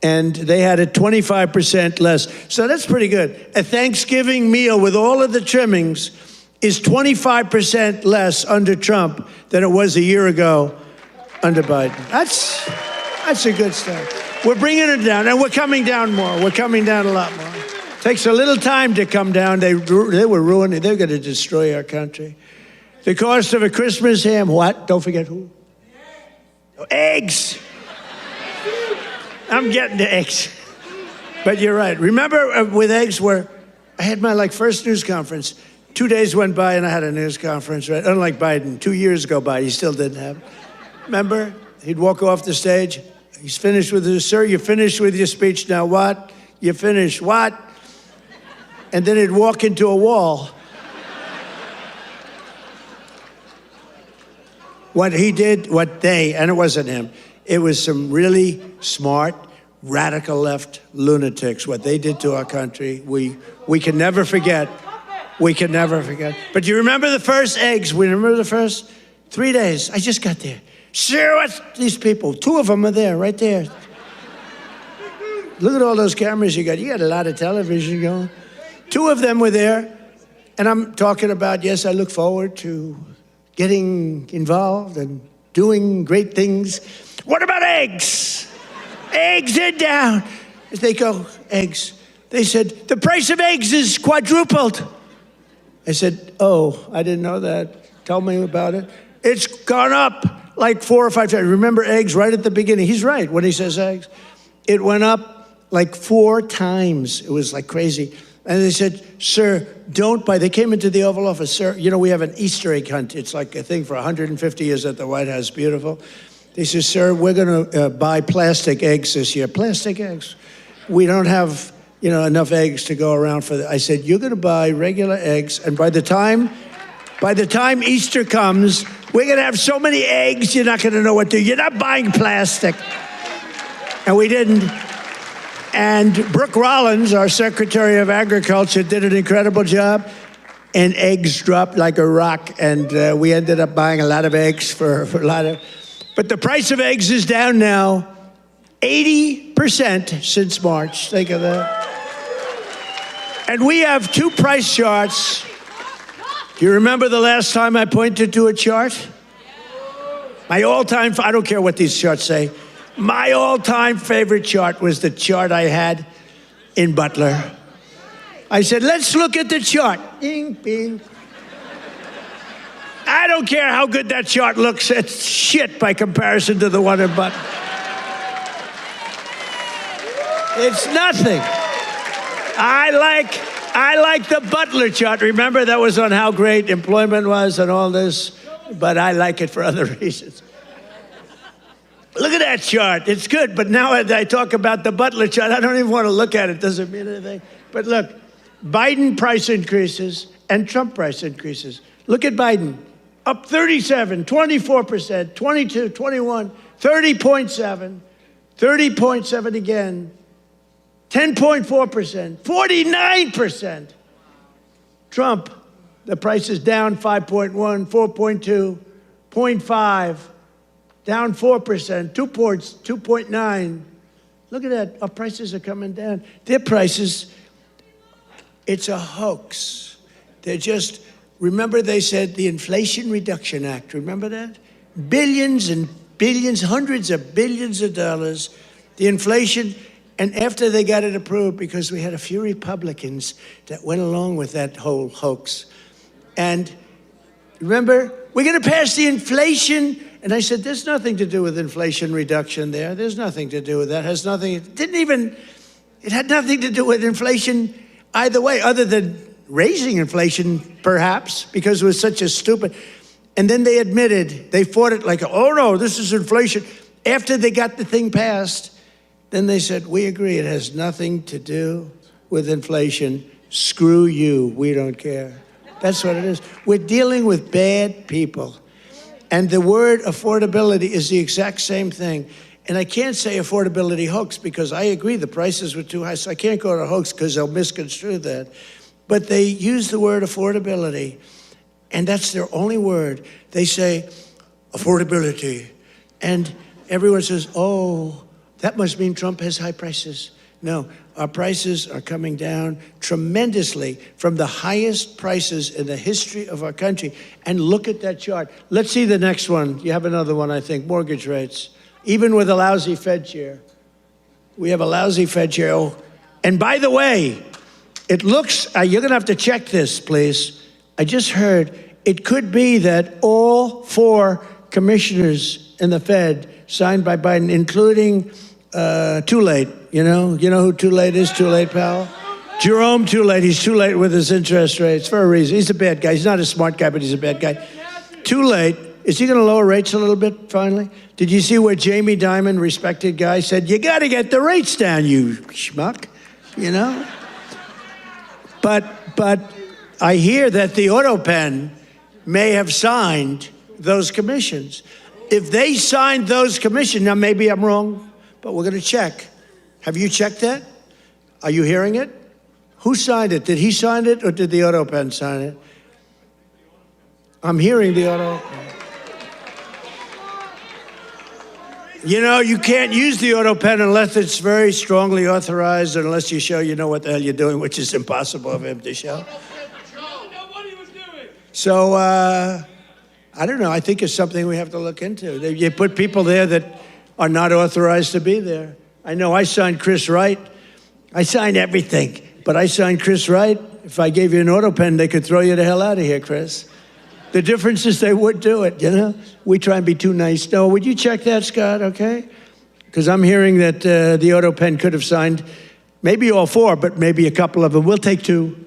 and they had it 25% less. So that's pretty good. A Thanksgiving meal with all of the trimmings is 25% less under Trump than it was a year ago under Biden. That's a good start. We're bringing it down, and we're coming down more. We're coming down a lot more. Takes a little time to come down. They were ruining. They're going to destroy our country. The cost of a Christmas ham, what? Don't forget who? Eggs. I'm getting to eggs. But you're right. Remember with eggs where I had my first news conference. 2 days went by and I had a news conference, right? Unlike Biden, 2 years go by, he still didn't have it. Remember? He'd walk off the stage. He's finished with his, sir, you're finished with your speech now. What? You finished what? And then he'd walk into a wall. What he did, and it wasn't him, it was some really smart, radical left lunatics. What they did to our country, we can never forget. We can never forget. But you remember the first eggs? We remember the first 3 days. I just got there. Sure, what's these people? 2 of them are there, right there. Look at all those cameras you got. You got a lot of television going. 2 of them were there. And I'm talking about, yes, I look forward to getting involved and doing great things. What about eggs? Eggs are down. As they go, eggs. They said, the price of eggs is quadrupled. I said, oh, I didn't know that. Tell me about it. It's gone up like 4 or 5 times. Remember eggs right at the beginning? He's right when he says eggs. It went up like 4 times. It was like crazy. And they said, sir, don't buy. They came into the Oval Office. Sir, you know, we have an Easter egg hunt. It's like a thing for 150 years at the White House. Beautiful. They said, sir, we're going to buy plastic eggs this year. Plastic eggs. We don't have, you know, enough eggs to go around for that. I said, you're going to buy regular eggs. And by the time Easter comes, We're going to have so many eggs, you're not going to know what to do. You're not buying plastic. And we didn't. And Brooke Rollins, our Secretary of Agriculture, did an incredible job. And eggs dropped like a rock. And we ended up buying a lot of eggs for a lot of... But the price of eggs is down now 80% since March. Think of that. And we have two price charts. Do you remember the last time I pointed to a chart? My all-time, I don't care what these charts say, my all-time favorite chart was the chart I had in Butler. I said, let's look at the chart. Bing, bing. I don't care how good that chart looks. It's shit by comparison to the one in Butler. It's nothing. I like the Butler chart. Remember, that was on how great employment was and all this, but I like it for other reasons. Look at that chart. It's good, but now as I talk about the Butler chart, I don't even want to look at it. Doesn't mean anything. But look, Biden price increases and Trump price increases. Look at Biden. Up 37, 24%, 22, 21, 30.7, 30.7 again. 10.4%, 49%. Trump, the price is down 5.1, 4.2, 0.5, down 4%, 2 points, 2.9. Look at that, our prices are coming down. Their prices, it's a hoax. They're just, remember they said the Inflation Reduction Act, remember that? Billions and billions, hundreds of billions of dollars. The inflation, and after they got it approved, because we had a few Republicans that went along with that whole hoax. And remember, we're going to pass the inflation. And I said, there's nothing to do with inflation reduction there. There's nothing to do with that. It had nothing to do with inflation either way, other than raising inflation, perhaps, because it was such a stupid. And then they admitted, they fought it like, oh no, this is inflation. After they got the thing passed, then they said, we agree, it has nothing to do with inflation. Screw you, we don't care. That's what it is. We're dealing with bad people. And the word affordability is the exact same thing. And I can't say affordability hoax because I agree the prices were too high, so I can't go to hoax because they'll misconstrue that. But they use the word affordability, and that's their only word. They say affordability, and everyone says, oh, that must mean Trump has high prices. No, our prices are coming down tremendously from the highest prices in the history of our country. And look at that chart. Let's see the next one. You have another one, I think, mortgage rates. Even with a lousy Fed chair. We have a lousy Fed chair. Oh, and by the way, it looks, you're going to have to check this, please. I just heard it could be that all 4 commissioners in the Fed signed by Biden, including Too Late. You know who Too Late is? Too Late, pal? Jerome Too Late. He's too late with his interest rates for a reason. He's a bad guy. He's not a smart guy, but he's a bad guy. Too Late. Is he going to lower rates a little bit finally? Did you see where Jamie Dimon, respected guy, said, you got to get the rates down, you schmuck, you know? But I hear that the AutoPen may have signed those commissions. If they signed those commissions, now maybe I'm wrong, but we're going to check. Have you checked that? Are you hearing it? Who signed it? Did he sign it or did the AutoPen sign it? I'm hearing the AutoPen. You know, you can't use the AutoPen unless it's very strongly authorized, unless you show you know what the hell you're doing, which is impossible of him to show. So, I don't know. I think it's something we have to look into. You put people there that are not authorized to be there. I know I signed Chris Wright. I signed everything, but I signed Chris Wright. If I gave you an AutoPen, they could throw you the hell out of here, Chris. The difference is they would do it, you know? We try and be too nice. No, would you check that, Scott, okay? Because I'm hearing that the AutoPen could have signed maybe all 4, but maybe a couple of them. We'll take 2.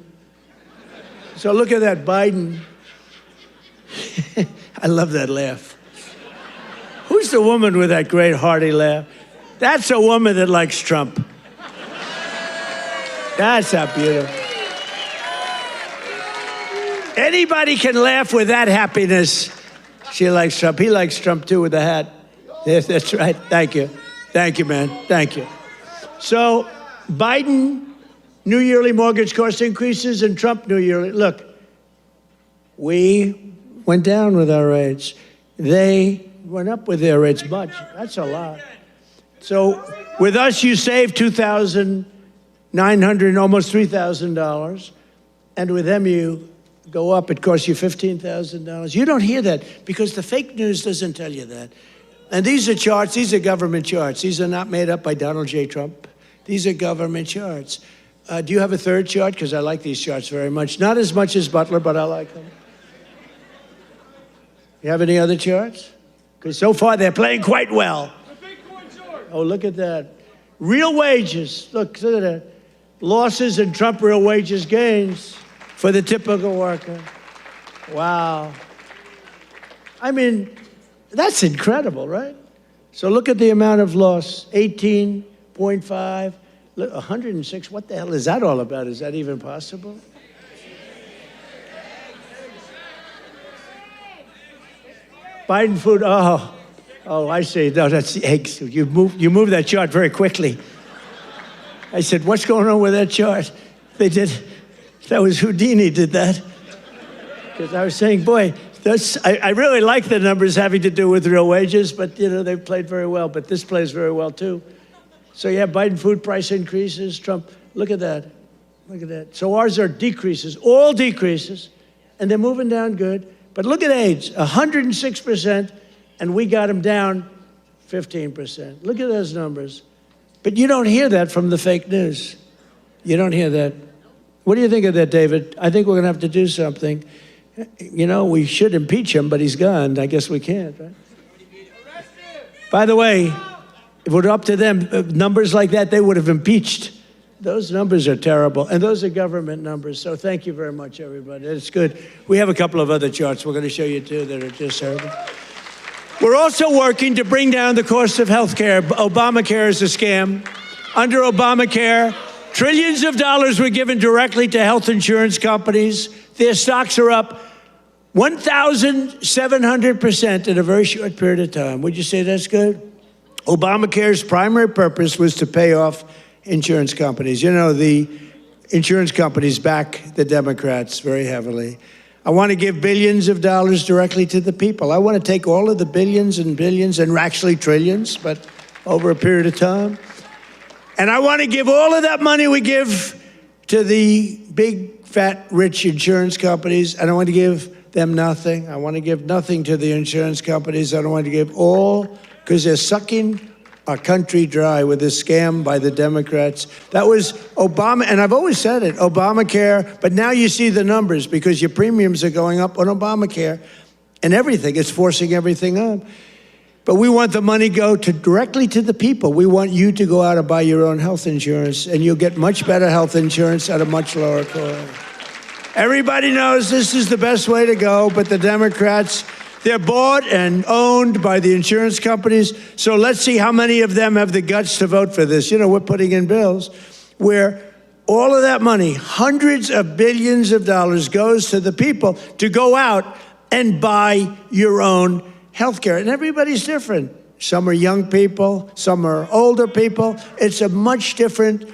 So look at that, Biden. I love that laugh. Who's the woman with that great hearty laugh? That's a woman that likes Trump. That's how beautiful. Anybody can laugh with that happiness. She likes Trump. He likes Trump too with the hat. Yes, that's right. Thank you. Thank you, man. Thank you. So Biden, new yearly mortgage cost increases, and Trump, new yearly. Look, we went down with our rates. They went up with their rates much. That's a lot. So with us, you save $2,900, almost $3,000. And with them, you go up. It costs you $15,000. You don't hear that because the fake news doesn't tell you that. And these are charts. These are government charts. These are not made up by Donald J. Trump. These are government charts. Do you have a third chart? Because I like these charts very much. Not as much as Butler, but I like them. You have any other charts? Because so far they're playing quite well. Oh, look at that. Real wages. Look at that. Losses and Trump real wages gains for the typical worker. Wow. I mean, that's incredible, right? So look at the amount of loss, 18.5, 106. What the hell is that all about? Is that even possible? Biden food, oh, I see. No, that's the eggs. You move that chart very quickly. I said, what's going on with that chart? That was Houdini did that. Because I was saying, boy, I really like the numbers having to do with real wages, but they've played very well, but this plays very well too. So you have Biden food price increases, Trump, look at that. Look at that. So ours are decreases, all decreases, and they're moving down good. But look at AIDS, 106%, and we got them down 15%. Look at those numbers. But you don't hear that from the fake news. You don't hear that. What do you think of that, David? I think we're going to have to do something. We should impeach him, but he's gone. I guess we can't, right? By the way, if it were up to them, numbers like that, they would have impeached. Those numbers are terrible, and those are government numbers. So thank you very much, everybody. It's good. We have a couple of other charts we're going to show you, too, that are just terrible. We're also working to bring down the cost of health care. Obamacare is a scam. Under Obamacare, trillions of dollars were given directly to health insurance companies. Their stocks are up 1,700% in a very short period of time. Would you say that's good? Obamacare's primary purpose was to pay off insurance companies. The insurance companies back the Democrats very heavily. I want to give billions of dollars directly to the people. I want to take all of the billions and billions, and actually trillions, but over a period of time. And I want to give all of that money we give to the big, fat, rich insurance companies. I don't want to give them nothing. I want to give nothing to the insurance companies. I don't want to give all, because they're sucking our country dry with this scam by the Democrats. That was Obama, and I've always said it, Obamacare, but now you see the numbers because your premiums are going up on Obamacare and everything. It's forcing everything up. But we want the money go directly to the people. We want you to go out and buy your own health insurance, and you'll get much better health insurance at a much lower cost. Everybody knows this is the best way to go, but the Democrats, they're bought and owned by the insurance companies. So let's see how many of them have the guts to vote for this. We're putting in bills where all of that money, hundreds of billions of dollars, goes to the people to go out and buy your own health care. And everybody's different. Some are young people, some are older people. It's a much different,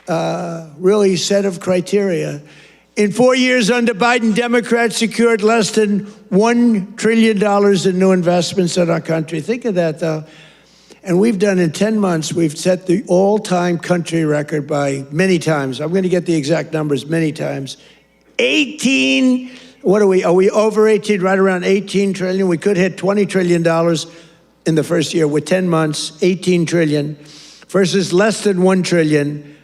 really, set of criteria. In 4 years under Biden, Democrats secured less than $1 trillion in new investments in our country. Think of that, though. And we've done in 10 months, we've set the all-time country record by many times. I'm going to get the exact numbers many times. 18, what are we? Are we over 18, right around 18 trillion? We could hit $20 trillion in the first year with 10 months, 18 trillion versus less than 1 trillion.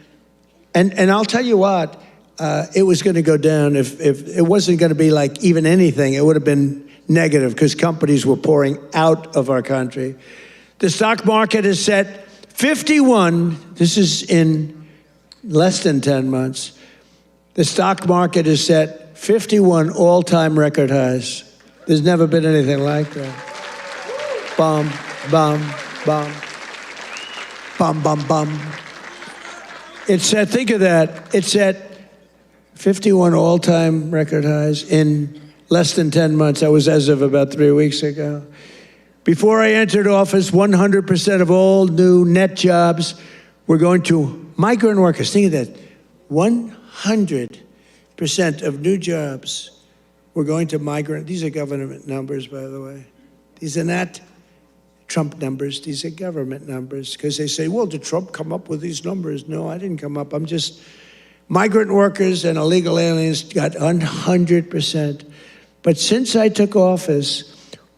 And I'll tell you what, it was going to go down. If it wasn't going to be like even anything, it would have been negative because companies were pouring out of our country. The stock market is set 51, this is in less than 10 months. The stock market is set 51 all-time record highs. There's never been anything like that. Bum, bum, bum. Bum, bum, bum. It's at, think of that, it's at 51 all-time record highs in less than 10 months. That was as of about 3 weeks ago. Before I entered office, 100% of all new net jobs were going to migrant workers. Think of that. 100% of new jobs were going to migrant. These are government numbers, by the way. These are not Trump numbers. These are government numbers. Because they say, well, did Trump come up with these numbers? No, I didn't come up. I'm just... Migrant workers and illegal aliens got 100%. But since I took office,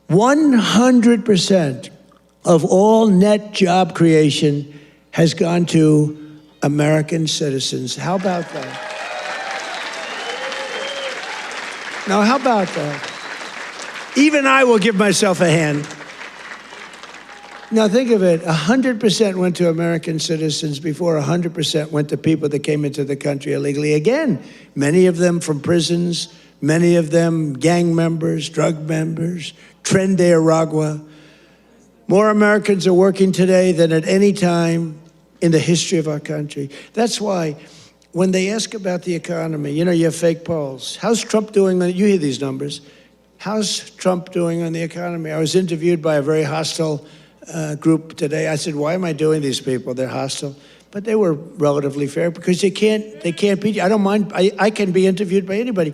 100% of all net job creation has gone to American citizens. How about that? Now, how about that? Even I will give myself a hand. Now, think of it. 100% went to American citizens before 100% went to people that came into the country illegally. Again, many of them from prisons, many of them gang members, drug members, Tren de Aragua. More Americans are working today than at any time in the history of our country. That's why when they ask about the economy, you know, you have fake polls. How's Trump doing? You hear these numbers. How's Trump doing on the economy? I was interviewed by a very hostile group today. I said, why am I doing these people? They're hostile. But they were relatively fair because they can't beat you. I don't mind. I can be interviewed by anybody.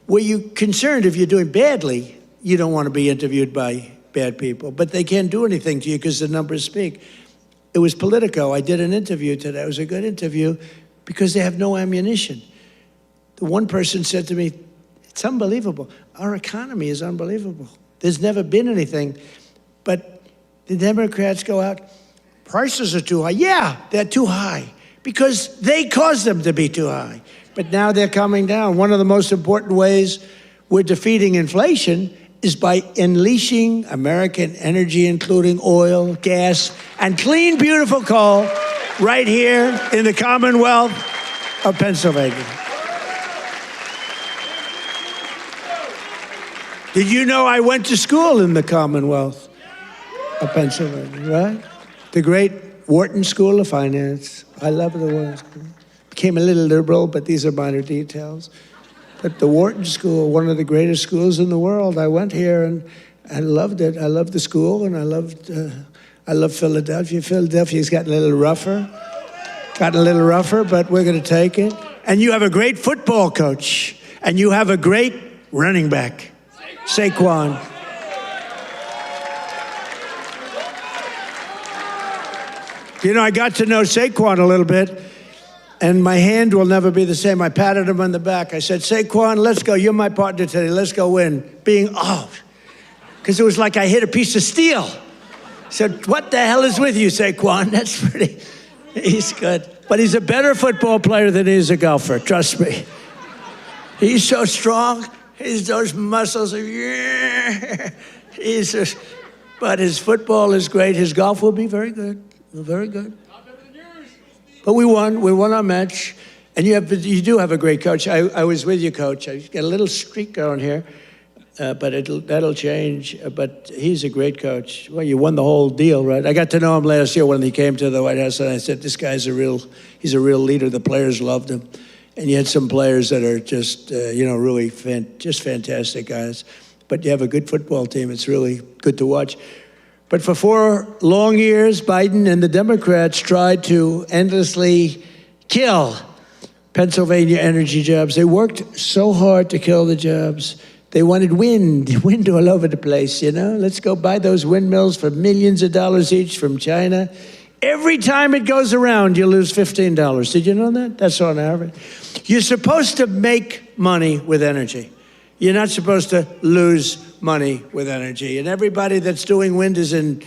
Were you concerned if you're doing badly, you don't want to be interviewed by bad people. But they can't do anything to you because the numbers speak. It was Politico. I did an interview today. It was a good interview because they have no ammunition. The one person said to me, it's unbelievable. Our economy is unbelievable. There's never been anything. But the Democrats go out, prices are too high. Yeah, they're too high because they caused them to be too high. But now they're coming down. One of the most important ways we're defeating inflation is by unleashing American energy, including oil, gas, and clean, beautiful coal right here in the Commonwealth of Pennsylvania. Did you know I went to school in the Commonwealth of Pennsylvania, right? The great Wharton School of Finance. I love the Wharton School. Became a little liberal, but these are minor details. But the Wharton School, one of the greatest schools in the world. I went here and I loved it. I loved the school, and I loved Philadelphia. Philadelphia's gotten a little rougher, but we're going to take it. And you have a great football coach, and you have a great running back, Saquon. You know, I got to know Saquon a little bit, and my hand will never be the same. I patted him on the back. I said, Saquon, let's go. You're my partner today. Let's go win. Because it was like I hit a piece of steel. I said, what the hell is with you, Saquon? That's pretty, he's good. But he's a better football player than he is a golfer, trust me. He's so strong. Those muscles are, yeah. But his football is great. His golf will be very good. Very good. But we won our match. And you do have a great coach. I was with you, Coach. I got a little streak going here, but that'll change. But he's a great coach. Well, you won the whole deal, right? I got to know him last year when he came to the White House, and I said, this guy's he's a real leader. The players loved him. And you had some players that are just, really just fantastic guys. But you have a good football team. It's really good to watch. But for 4 long years, Biden and the Democrats tried to endlessly kill Pennsylvania energy jobs. They worked so hard to kill the jobs. They wanted wind all over the place, you know? Let's go buy those windmills for millions of dollars each from China. Every time it goes around, you lose $15. Did you know that? That's on average. You're supposed to make money with energy. You're not supposed to lose money with energy. And everybody that's doing wind is in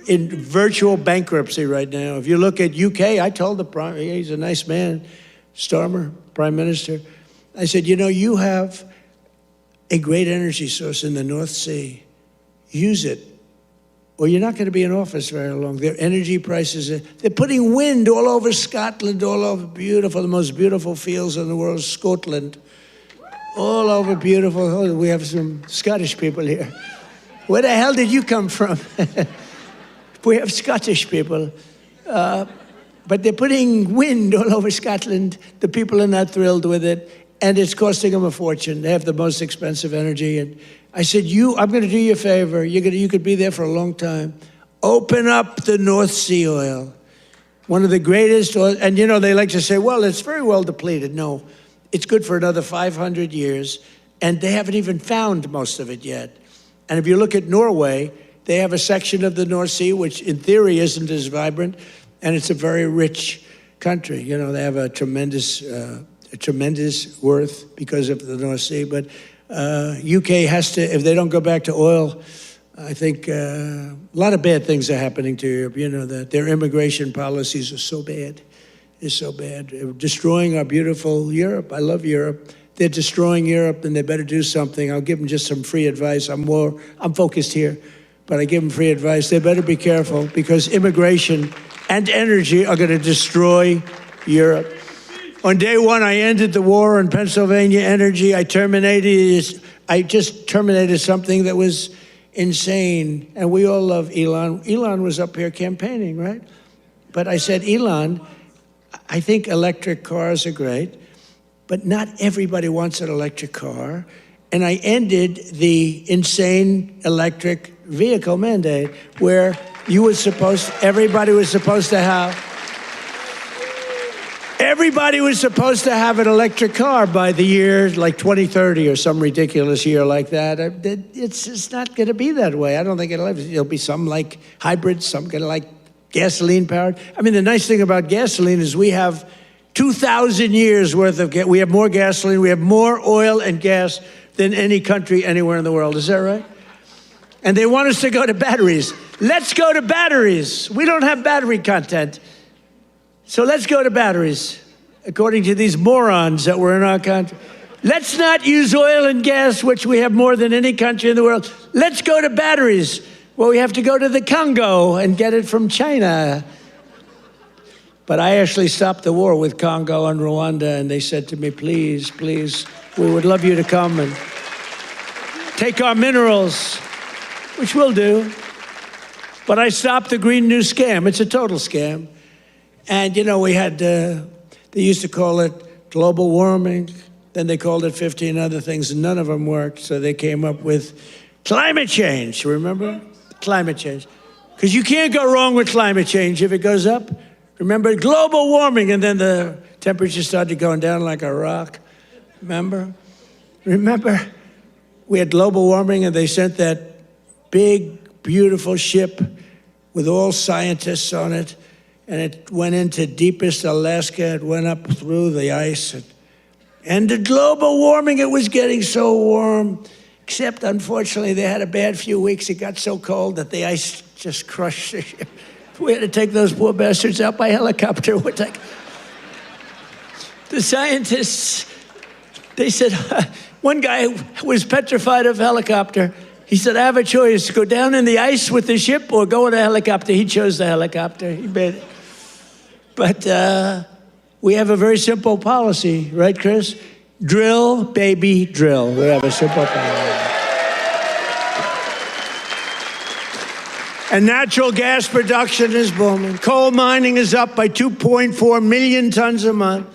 virtual bankruptcy right now. If you look at UK, I told he's a nice man, Starmer, Prime Minister. I said, you have a great energy source in the North Sea. Use it, or you're not going to be in office very long. Their energy prices, they're putting wind all over Scotland, all over the most beautiful fields in the world, Scotland. All over beautiful. Oh, we have some Scottish people here. Where the hell did you come from? We have Scottish people. But they're putting wind all over Scotland. The people are not thrilled with it. and it's costing them a fortune. They have the most expensive energy. And I said, I'm going to do you a favor. You could be there for a long time. Open up the North Sea oil. One of the greatest oil. And, they like to say, well, it's very well depleted. No, it's good for another 500 years. And they haven't even found most of it yet. And if you look at Norway, they have a section of the North Sea, which in theory isn't as vibrant. And it's a very rich country. They have a tremendous worth because of the North Sea. But UK has to, if they don't go back to oil, I think a lot of bad things are happening to Europe. That their immigration policies are so bad. It's so bad. They're destroying our beautiful Europe. I love Europe. They're destroying Europe, and they better do something. I'll give them just some free advice. I'm focused here, but I give them free advice. They better be careful because immigration and energy are going to destroy Europe. On day one, I ended the war on Pennsylvania energy. I just terminated something that was insane. And we all love Elon. Elon was up here campaigning, right? But I said, Elon, I think electric cars are great, but not everybody wants an electric car. And I ended the insane electric vehicle mandate where everybody was supposed to have an electric car by the year like 2030 or some ridiculous year like that. It's just not going to be that way. I don't think it'll be some like hybrids, some kind of like gasoline powered. I mean, the nice thing about gasoline is we have 2,000 years worth of we have more gasoline, we have more oil and gas than any country anywhere in the world. Is that right? And they want us to go to batteries. Let's go to batteries. We don't have battery content. So let's go to batteries, according to these morons that were in our country. Let's not use oil and gas, which we have more than any country in the world. Let's go to batteries. Well, we have to go to the Congo and get it from China. But I actually stopped the war with Congo and Rwanda, and they said to me, please, please, we would love you to come and take our minerals, which we'll do. But I stopped the Green New Scam. It's a total scam. And, we had, they used to call it global warming. Then they called it 15 other things, and none of them worked. So they came up with climate change, remember? Climate change. Because you can't go wrong with climate change if it goes up. Remember, global warming, and then the temperature started going down like a rock. Remember? We had global warming, and they sent that big, beautiful ship with all scientists on it, and it went into deepest Alaska. It went up through the ice. And the global warming, it was getting so warm, except unfortunately they had a bad few weeks. It got so cold that the ice just crushed the ship. We had to take those poor bastards out by helicopter. The scientists, they said, one guy was petrified of helicopter. He said, I have a choice, go down in the ice with the ship or go in a helicopter. He chose the helicopter. He made it. But we have a very simple policy, right, Chris? Drill, baby, drill. We have a simple policy. And natural gas production is booming. Coal mining is up by 2.4 million tons a month.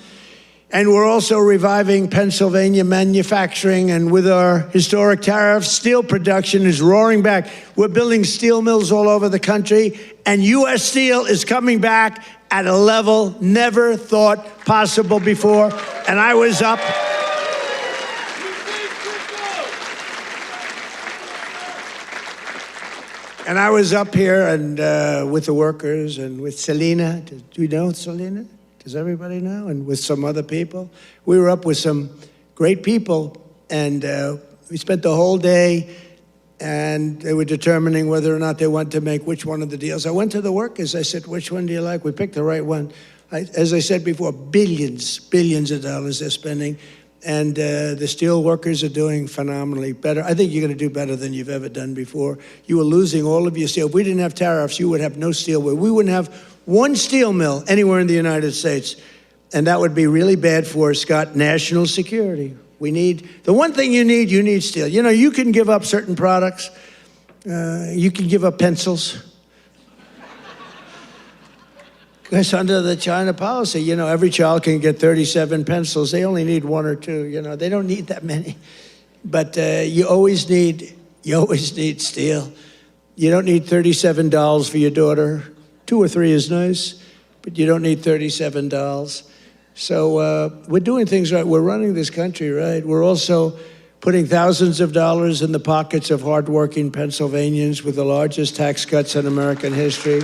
And we're also reviving Pennsylvania manufacturing. And with our historic tariffs, steel production is roaring back. We're building steel mills all over the country. And U.S. Steel is coming back at a level never thought possible before. And I was up. And I was up here and with the workers and with Selena. Do you know Selena? Does everybody know? And with some other people. We were up with some great people, and we spent the whole day, and they were determining whether or not they want to make which one of the deals. I went to the workers. I said, which one do you like? We picked the right one. As I said before, billions of dollars they're spending. And the steel workers are doing phenomenally better. I think you're going to do better than you've ever done before. You were losing all of your steel. If we didn't have tariffs, you would have no steel. We wouldn't have one steel mill anywhere in the United States. And that would be really bad for, Scott, national security. The one thing you need steel. You can give up certain products. You can give up pencils. It's under the China policy. You know, every child can get 37 pencils. They only need one or two. You know, they don't need that many. But you always need steel. You don't need $37 for your daughter. 2 or 3 is nice, but you don't need $37. So we're doing things right. We're running this country right. We're also putting thousands of dollars in the pockets of hardworking Pennsylvanians with the largest tax cuts in American history.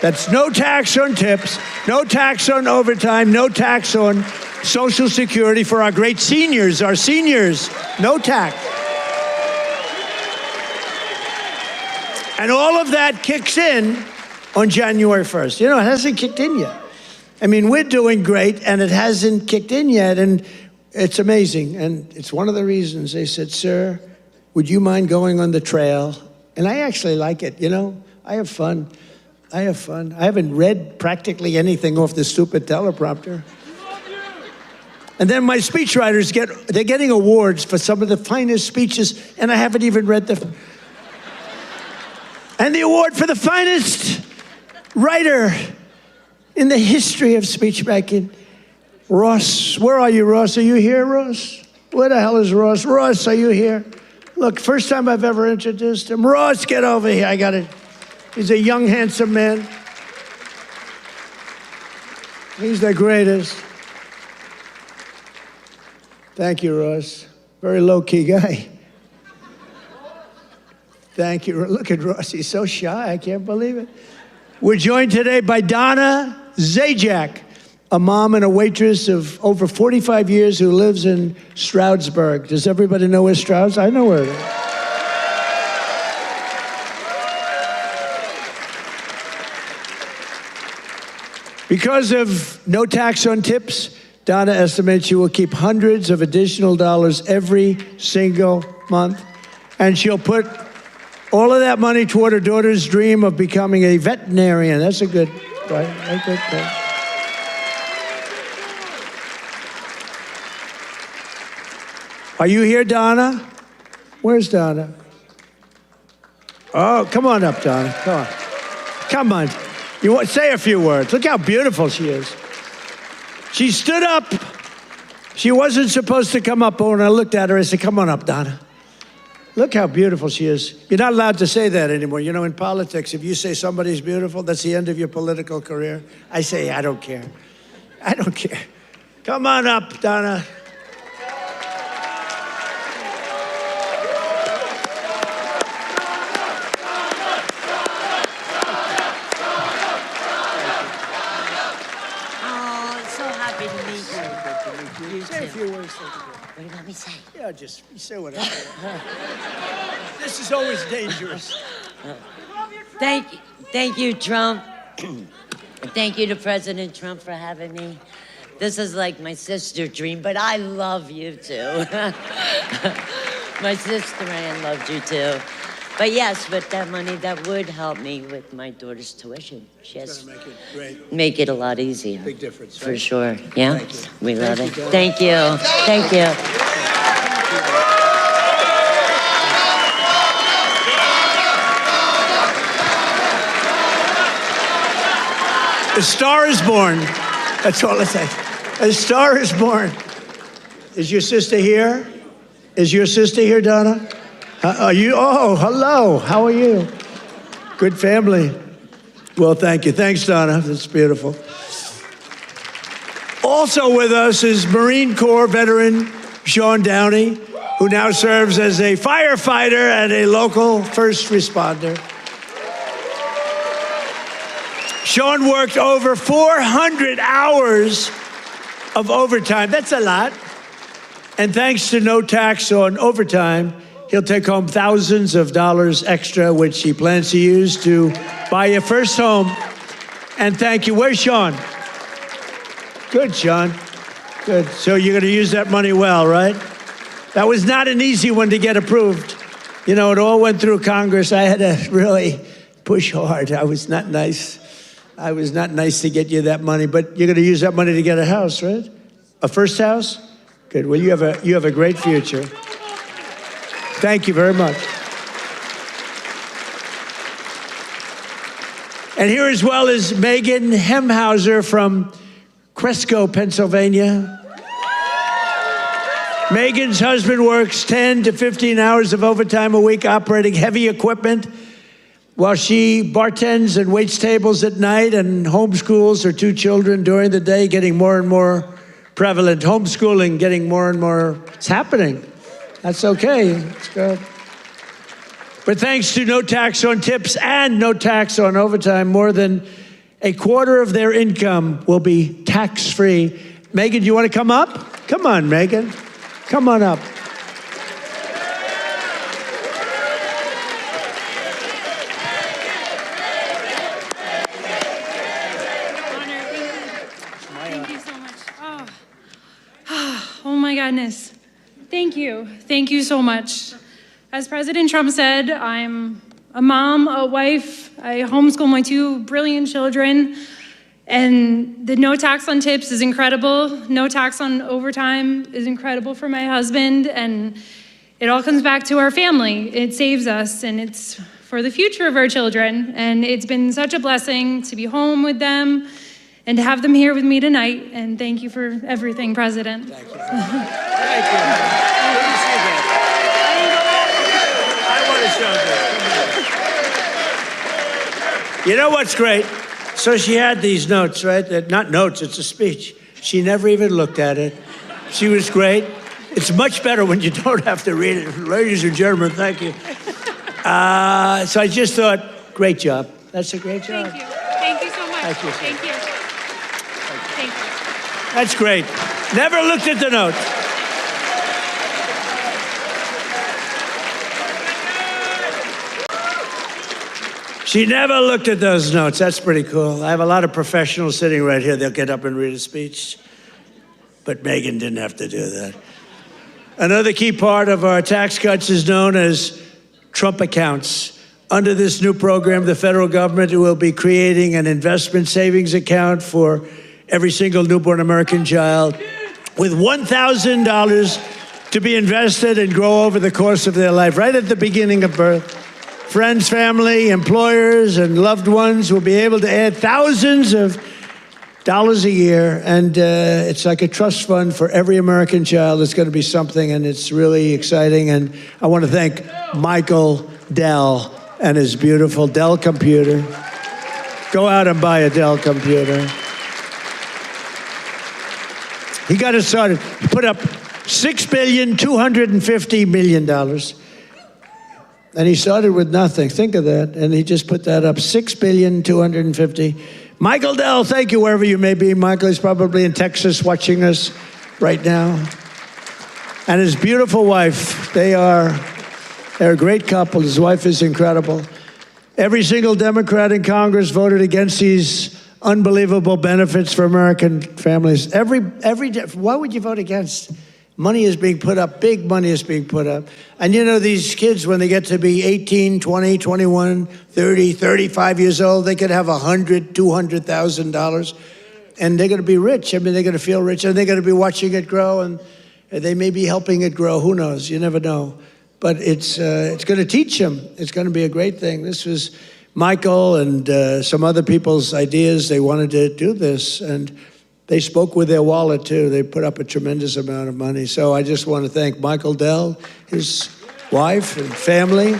That's no tax on tips, no tax on overtime, no tax on Social Security for our great seniors, no tax. And all of that kicks in on January 1st. You know, it hasn't kicked in yet. I mean, we're doing great, and it hasn't kicked in yet, and it's amazing. And it's one of the reasons they said, sir, would you mind going on the trail? And I actually like it, you know? I have fun. I haven't read practically anything off the stupid teleprompter. And then my speechwriters they're getting awards for some of the finest speeches, and I haven't even read and the award for the finest writer in the history of speechmaking, Ross. Where are you, Ross? Are you here, Ross? Where the hell is Ross? Ross, are you here? Look, first time I've ever introduced him. Ross, get over here. I got it. He's a young, handsome man. He's the greatest. Thank you, Ross. Very low-key guy. Thank you. Look at Ross. He's so shy. I can't believe it. We're joined today by Donna Zajac, a mom and a waitress of over 45 years who lives in Stroudsburg. Does everybody know where Strouds? I know where it is. Because of no tax on tips, Donna estimates she will keep hundreds of additional dollars every single month, and she'll put all of that money toward her daughter's dream of becoming a veterinarian. That's a good, right? A good thing. Are you here, Donna? Where's Donna? Oh, come on up, Donna. Come on. Come on. You want say a few words. Look how beautiful she is. She stood up. She wasn't supposed to come up, but when I looked at her, I said, come on up, Donna. Look how beautiful she is. You're not allowed to say that anymore. You know, in politics, if you say somebody's beautiful, that's the end of your political career. I say, I don't care. I don't care. Come on up, Donna. Say a few words. What do you want me to say? Yeah, just say whatever. This is always dangerous. Thank you, Trump. Thank you to President Trump for having me. This is like my sister dream, but I love you too. My sister Ann loved you too. But yes, with that money, that would help me with my daughter's tuition. Yes. Make it great. Make it a lot easier. Big difference. For right? sure. Yeah. Thank you. We love it. Donna. Thank you. Thank you. A star is born. That's all I say. A star is born. Is your sister here? Is your sister here, Donna? Are you? Oh, hello. How are you? Good family. Well, thank you. Thanks, Donna. That's beautiful. Also with us is Marine Corps veteran Sean Downey, who now serves as a firefighter and a local first responder. Sean worked over 400 hours of overtime. That's a lot. And thanks to no tax on overtime, he'll take home thousands of dollars extra, which he plans to use to buy your first home. And thank you. Where's Sean? Good, Sean. Good. So you're going to use that money well, right? That was not an easy one to get approved. You know, it all went through Congress. I had to really push hard. I was not nice. I was not nice to get you that money, but you're going to use that money to get a house, right? A first house? Good. Well, you have a great future. Thank you very much. And here as well is Megan Hemhauser from Cresco, Pennsylvania. Megan's husband works 10 to 15 hours of overtime a week operating heavy equipment while she bartends and waits tables at night and homeschools her 2 children during the day, getting more and more prevalent. Homeschooling getting more and more, it's happening. That's okay, it's good. But thanks to no tax on tips and no tax on overtime, more than a quarter of their income will be tax-free. Megan, do you want to come up? Come on, Megan. Come on up. Thank you so much. Oh my goodness. Thank you. Thank you so much. As President Trump said, I'm a mom, a wife. I homeschool my 2 brilliant children. And the no tax on tips is incredible. No tax on overtime is incredible for my husband. And it all comes back to our family. It saves us, and it's for the future of our children. And it's been such a blessing to be home with them and to have them here with me tonight. And thank you for everything, President. Thank you. Thank you. Let me see that. I want to show this. You know what's great? So she had these notes, right? Not notes, it's a speech. She never even looked at it. She was great. It's much better when you don't have to read it. Ladies and gentlemen, thank you. So I just thought, great job. That's a great job. Thank you. Thank you so much. Thank you. Thank you. Thank you. That's great. Never looked at the notes. She never looked at those notes. That's pretty cool. I have a lot of professionals sitting right here. They'll get up and read a speech. But Megan didn't have to do that. Another key part of our tax cuts is known as Trump accounts. Under this new program, the federal government will be creating an investment savings account for every single newborn American child with $1,000 to be invested and grow over the course of their life, right at the beginning of birth. Friends, family, employers, and loved ones will be able to add thousands of dollars a year, and it's like a trust fund for every American child. It's going to be something, and it's really exciting. And I want to thank Michael Dell and his beautiful Dell computer. Go out and buy a Dell computer. He got it started. He put up $6.25 billion. And he started with nothing. Think of that. And he just put that up, $6.25 billion. Michael Dell, thank you wherever you may be. Michael is probably in Texas watching us right now. And his beautiful wife, they're a great couple. His wife is incredible. Every single Democrat in Congress voted against these unbelievable benefits for American families. Why would you vote against? Money is being put up, big money is being put up. And you know, these kids, when they get to be 18, 20, 21, 30, 35 years old, they could have $100,000, $200,000, and they're gonna be rich. I mean, they're gonna feel rich, and they're gonna be watching it grow, and they may be helping it grow, who knows, you never know. But it's gonna teach them. It's gonna be a great thing. This was Michael and some other people's ideas. They wanted to do this, and they spoke with their wallet, too. They put up a tremendous amount of money. So I just want to thank Michael Dell, his wife and family,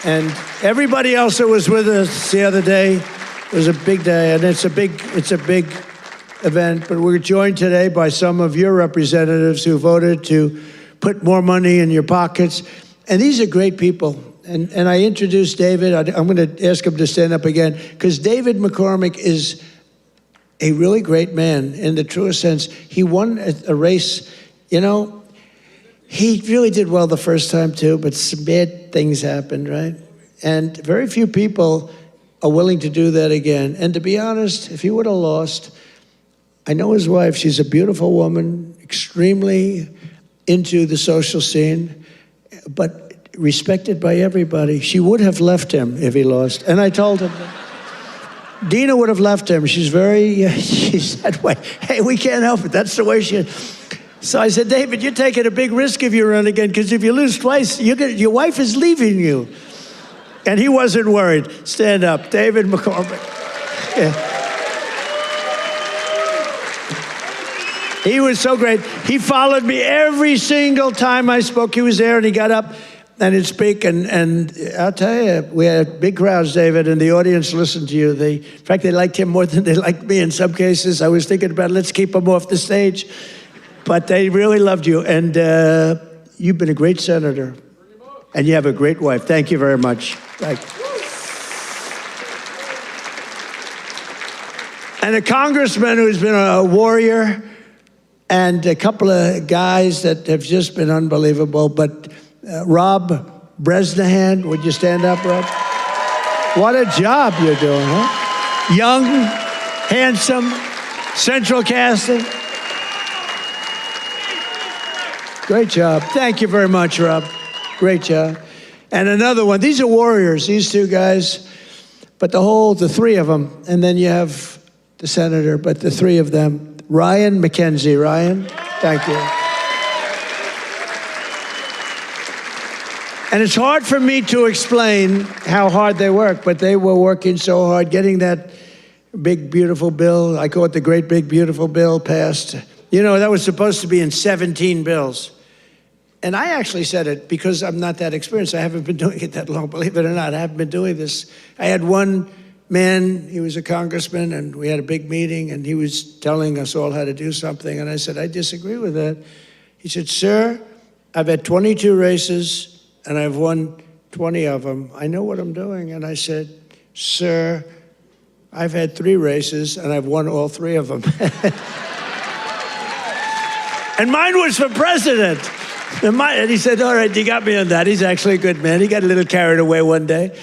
and everybody else that was with us the other day. It was a big day, and it's a big event. But we're joined today by some of your representatives who voted to put more money in your pockets. And these are great people. And I introduced David. I'm going to ask him to stand up again, because David McCormick is a really great man in the truest sense. He won a race, you know, he really did well the first time too, but some bad things happened, right? And very few people are willing to do that again. And to be honest, if he would have lost, I know his wife, she's a beautiful woman, extremely into the social scene, but respected by everybody. She would have left him if he lost. And I told him that. Dina would have left him. She's that way. Hey, we can't help it. That's the way she is. So I said, David, you're taking a big risk if you run again, because if you lose twice, your wife is leaving you. And he wasn't worried. Stand up. David McCormick. He was so great. He followed me every single time I spoke. He was there, and he got up and he'd speak. And I'll tell you, we had big crowds, David, and the audience listened to you. In fact, they liked him more than they liked me in some cases. I was thinking about, let's keep him off the stage. But they really loved you. And you've been a great senator. And you have a great wife. Thank you very much. Thank you. And a congressman who's been a warrior, and a couple of guys that have just been unbelievable. But Rob Bresnahan, would you stand up, Rob? What a job you're doing, huh? Young, handsome, central casting. Great job. Thank you very much, Rob. Great job. And another one. These are warriors, these two guys. But the three of them. And then you have the senator, but the three of them. Ryan McKenzie. Ryan, thank you. And it's hard for me to explain how hard they work, but they were working so hard getting that big, beautiful bill. I call it the great, big, beautiful bill passed. You know, that was supposed to be in 17 bills. And I actually said it because I'm not that experienced. I haven't been doing it that long, believe it or not. I haven't been doing this. I had one man, he was a congressman, and we had a big meeting, and he was telling us all how to do something. And I said, I disagree with that. He said, sir, I've had 22 races, and I've won 20 of them. I know what I'm doing. And I said, sir, I've had 3 races, and I've won all 3 of them. And mine was for president. And he said, all right, you got me on that. He's actually a good man. He got a little carried away one day.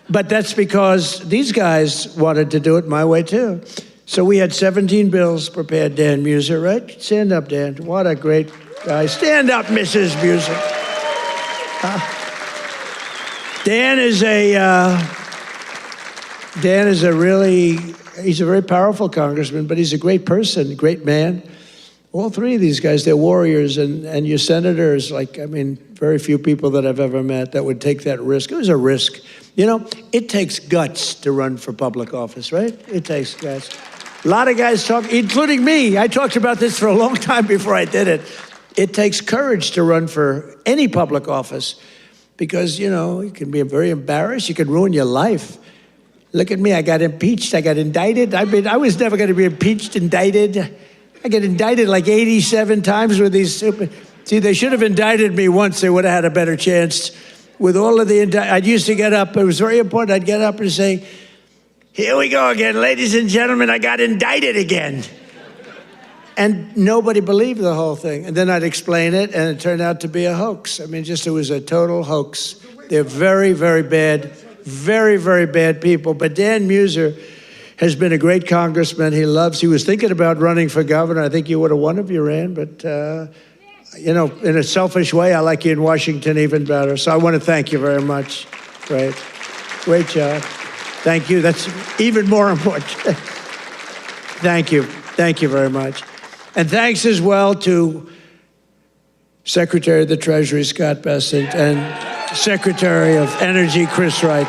But that's because these guys wanted to do it my way, too. So we had 17 bills prepared. Dan Muser, right? Stand up, Dan. What a great guy. Stand up, Mrs. Muser. Dan is he's a very powerful congressman, but he's a great person, great man. All 3 of these guys, they're warriors, and your senator is very few people that I've ever met that would take that risk. It was a risk. You know, it takes guts to run for public office, right? It takes guts. A lot of guys talk, including me. I talked about this for a long time before I did it. It takes courage to run for any public office because, you know, you can be very embarrassed. You can ruin your life. Look at me. I got impeached. I got indicted. I was never going to be impeached, indicted. I get indicted like 87 times with these stupid... See, they should have indicted me once. They would have had a better chance. With all of the I used to get up. It was very important. I'd get up and say, here we go again. Ladies and gentlemen, I got indicted again. And nobody believed the whole thing. And then I'd explain it, and it turned out to be a hoax. I mean, it was a total hoax. They're very, very bad, very, very bad people. But Dan Muser has been a great congressman. He was thinking about running for governor. I think you would have won if you ran, but you know, in a selfish way, I like you in Washington even better. So I want to thank you very much. Great job. Thank you. That's even more important. Thank you very much. And thanks as well to Secretary of the Treasury, Scott Bessent, and Secretary of Energy, Chris Wright.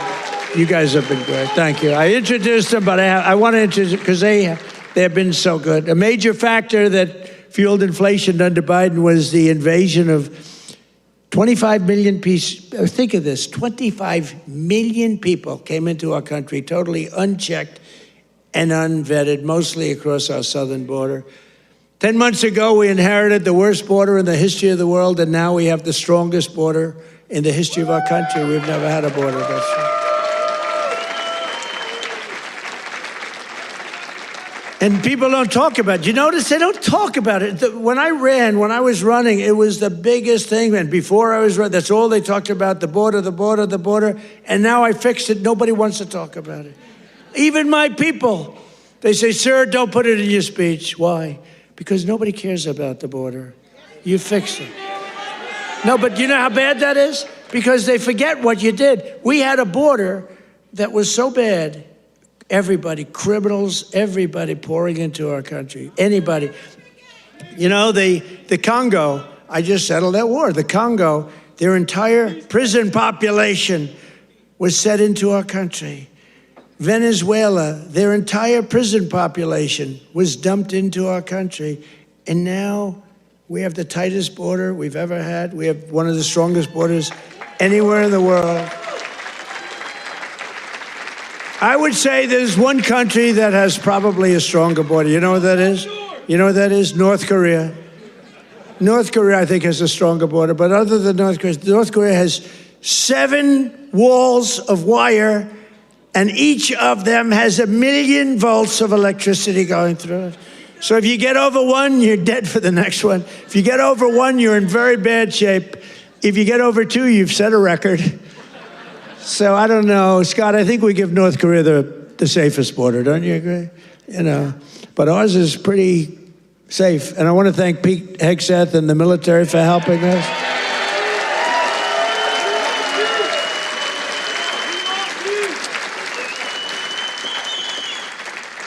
You guys have been great. Thank you. I introduced them, but I want to introduce because they have been so good. A major factor that fueled inflation under Biden was the invasion of 25 million people. Think of this, 25 million people came into our country totally unchecked and unvetted, mostly across our southern border. 10 months ago, we inherited the worst border in the history of the world, and now we have the strongest border in the history of our country. We've never had a border that strong. And people don't talk about it. You notice they don't talk about it. When I was running, it was the biggest thing. And before I was running, that's all they talked about, the border, the border, the border. And now I fixed it. Nobody wants to talk about it. Even my people. They say, sir, don't put it in your speech. Why? Because nobody cares about the border. You fixed it. No, but you know how bad that is? Because they forget what you did. We had a border that was so bad. Everybody, criminals, everybody pouring into our country. Anybody. You know, the Congo, I just settled that war. The Congo, their entire prison population was set into our country. Venezuela, their entire prison population was dumped into our country. And now we have the tightest border we've ever had. We have one of the strongest borders anywhere in the world. I would say there's one country that has probably a stronger border. You know what that is? You know what that is? North Korea. North Korea, I think, has a stronger border. But other than North Korea has 7 walls of wire, and each of them has 1 million volts of electricity going through it. So if you get over one, you're dead for the next one. If you get over one, you're in very bad shape. If you get over 2, you've set a record. So I don't know, Scott, I think we give North Korea the safest border, don't you agree? You know, but ours is pretty safe. And I want to thank Pete Hegseth and the military for helping us.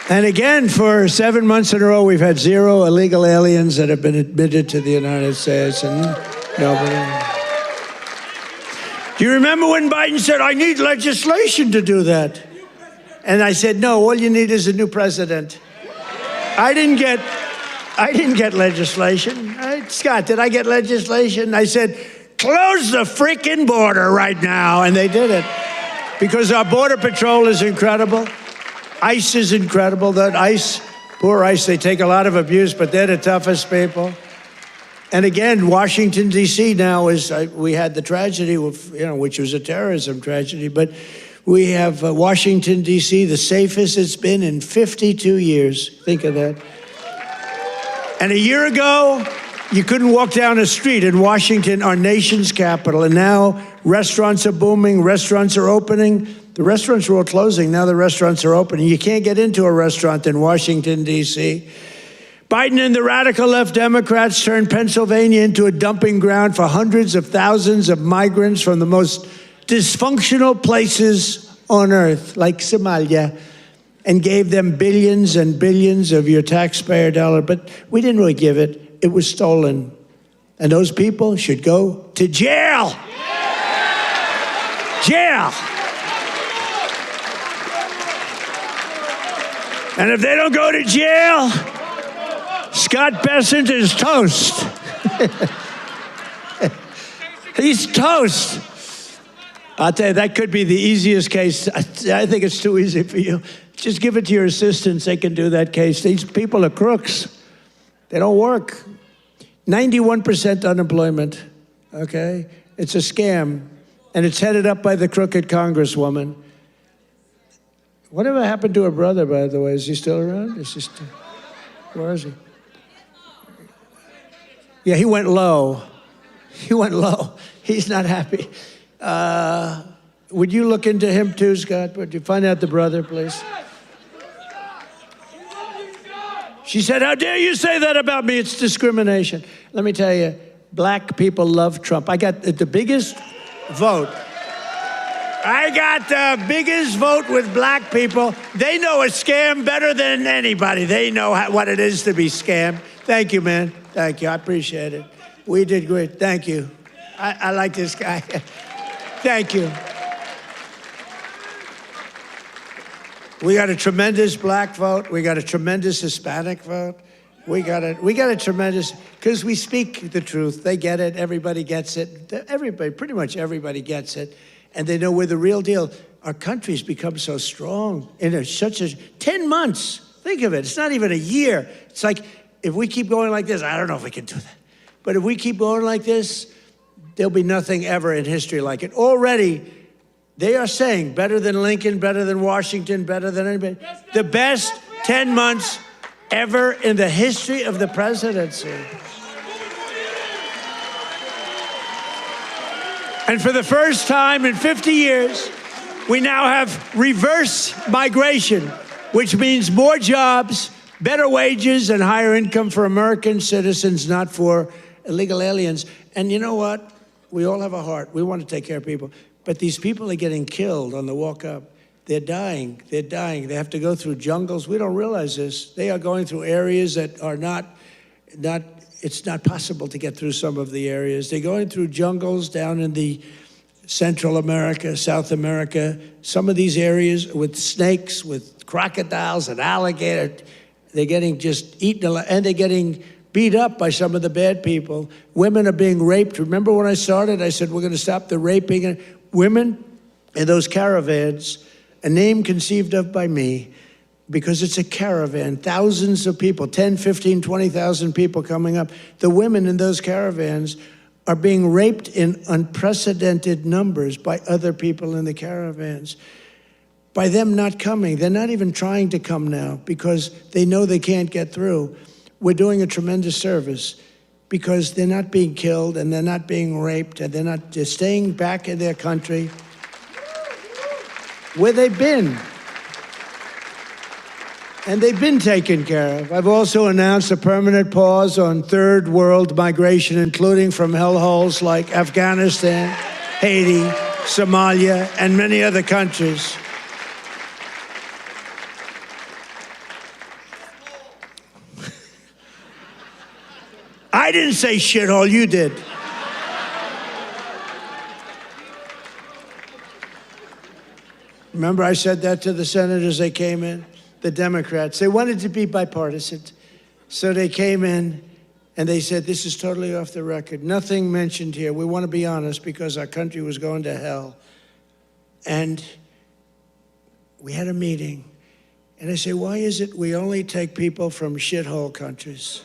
And again, for 7 months in a row, we've had 0 illegal aliens that have been admitted to the United States, and nobody. Do you remember when Biden said, I need legislation to do that? And I said, no, all you need is a new president. I didn't get legislation. Scott, did I get legislation? I said, close the freaking border right now. And they did it. Because our Border Patrol is incredible. ICE is incredible. That ICE, poor ICE, they take a lot of abuse, but they're the toughest people. And again, Washington, D.C. now is, we had the tragedy, which was a terrorism tragedy, but we have Washington, D.C., the safest it's been in 52 years. Think of that. And a year ago, you couldn't walk down a street in Washington, our nation's capital, and now restaurants are booming, restaurants are opening. The restaurants were all closing, now the restaurants are opening. You can't get into a restaurant in Washington, D.C. Biden and the radical left Democrats turned Pennsylvania into a dumping ground for hundreds of thousands of migrants from the most dysfunctional places on earth, like Somalia, and gave them billions and billions of your taxpayer dollar. But we didn't really give it. It was stolen. And those people should go to jail. Jail. And if they don't go to jail, Scott Bessent is toast. He's toast. I'll tell you, that could be the easiest case. I think it's too easy for you. Just give it to your assistants. They can do that case. These people are crooks. They don't work. 91% unemployment, okay? It's a scam, and it's headed up by the crooked Congresswoman. Whatever happened to her brother, by the way? Is he still around? Where is he? Yeah, he went low. He went low. He's not happy. Would you look into him too, Scott? Would you find out the brother, please? She said, how dare you say that about me? It's discrimination. Let me tell you, black people love Trump. I got the biggest vote. I got the biggest vote with black people. They know a scam better than anybody. They know what it is to be scammed. Thank you, man. Thank you. I appreciate it. We did great. Thank you. I like this guy. Thank you. We got a tremendous black vote. We got a tremendous Hispanic vote. We got a tremendous, because we speak the truth. They get it. Everybody gets it. Everybody, pretty much everybody gets it. And they know we're the real deal. Our country's become so strong in such a 10 months. Think of it. It's not even a year. It's like, if we keep going like this, I don't know if we can do that. But if we keep going like this, there'll be nothing ever in history like it. Already, they are saying better than Lincoln, better than Washington, better than anybody. The best 10 months ever in the history of the presidency. And for the first time in 50 years, we now have reverse migration, which means more jobs, better wages, and higher income for American citizens, not for illegal aliens. And you know what? We all have a heart. We want to take care of people. But these people are getting killed on the walk up. They're dying. They're dying. They have to go through jungles. We don't realize this. They are going through areas that are not it's not possible to get through some of the areas. They're going through jungles down in the Central America, South America, some of these areas with snakes, with crocodiles and alligators, they're getting just eaten alive, and they're getting beat up by some of the bad people. Women are being raped. Remember when I started, I said, we're going to stop the raping of women in those caravans, a name conceived of by me, because it's a caravan, thousands of people, 10, 15, 20,000 people coming up. The women in those caravans are being raped in unprecedented numbers by other people in the caravans. By them not coming, they're not even trying to come now because they know they can't get through. We're doing a tremendous service because they're not being killed and they're not being raped and they're staying back in their country where they've been. And they've been taken care of. I've also announced a permanent pause on third world migration, including from hellholes like Afghanistan, Haiti, Somalia, and many other countries. I didn't say shithole, you did. Remember I said that to the senators, they came in? The Democrats, they wanted to be bipartisan. So they came in and they said, this is totally off the record. Nothing mentioned here. We want to be honest because our country was going to hell. And we had a meeting. And I say, why is it we only take people from shithole countries,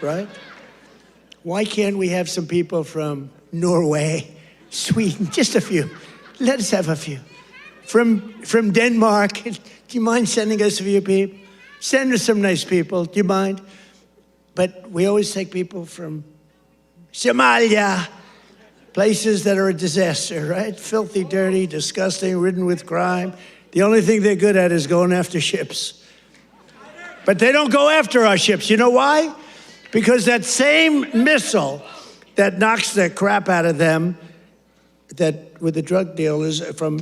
right? Why can't we have some people from Norway, Sweden, just a few? Let us have a few. From Denmark. Do you mind sending us a few people? Send us some nice people. Do you mind? But we always take people from Somalia, places that are a disaster, right? Filthy, dirty, disgusting, ridden with crime. The only thing they're good at is going after ships. But they don't go after our ships. You know why? Because that same missile that knocks the crap out of them, that with the drug dealers from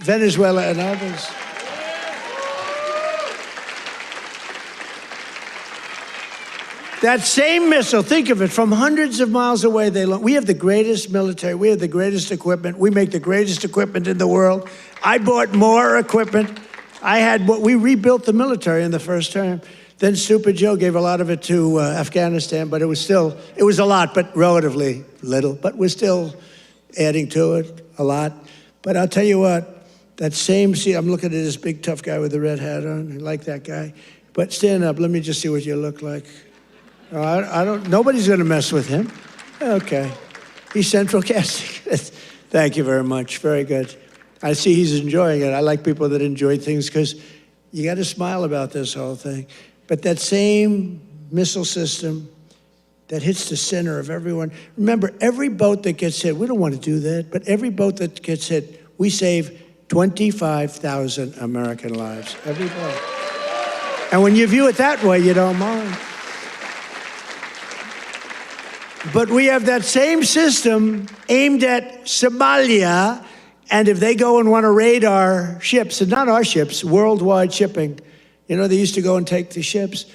Venezuela and others. That same missile, think of it, from hundreds of miles away, we have the greatest military, we have the greatest equipment, we make the greatest equipment in the world. I bought more equipment. We rebuilt the military in the first term. Then Stupid Joe gave a lot of it to Afghanistan, but it was a lot, but relatively little. But we're still adding to it a lot. But I'll tell you what, I'm looking at this big tough guy with the red hat on. I like that guy. But stand up, let me just see what you look like. Nobody's gonna mess with him. Okay, he's central casting. Thank you very much, very good. I see he's enjoying it. I like people that enjoy things because you gotta smile about this whole thing. But that same missile system that hits the center of everyone. Remember, every boat that gets hit, we don't want to do that, but every boat that gets hit, we save 25,000 American lives, every boat. And when you view it that way, you don't mind. But we have that same system aimed at Somalia, and if they go and want to raid our ships, and not our ships, worldwide shipping, you know, they used to go and take the ships.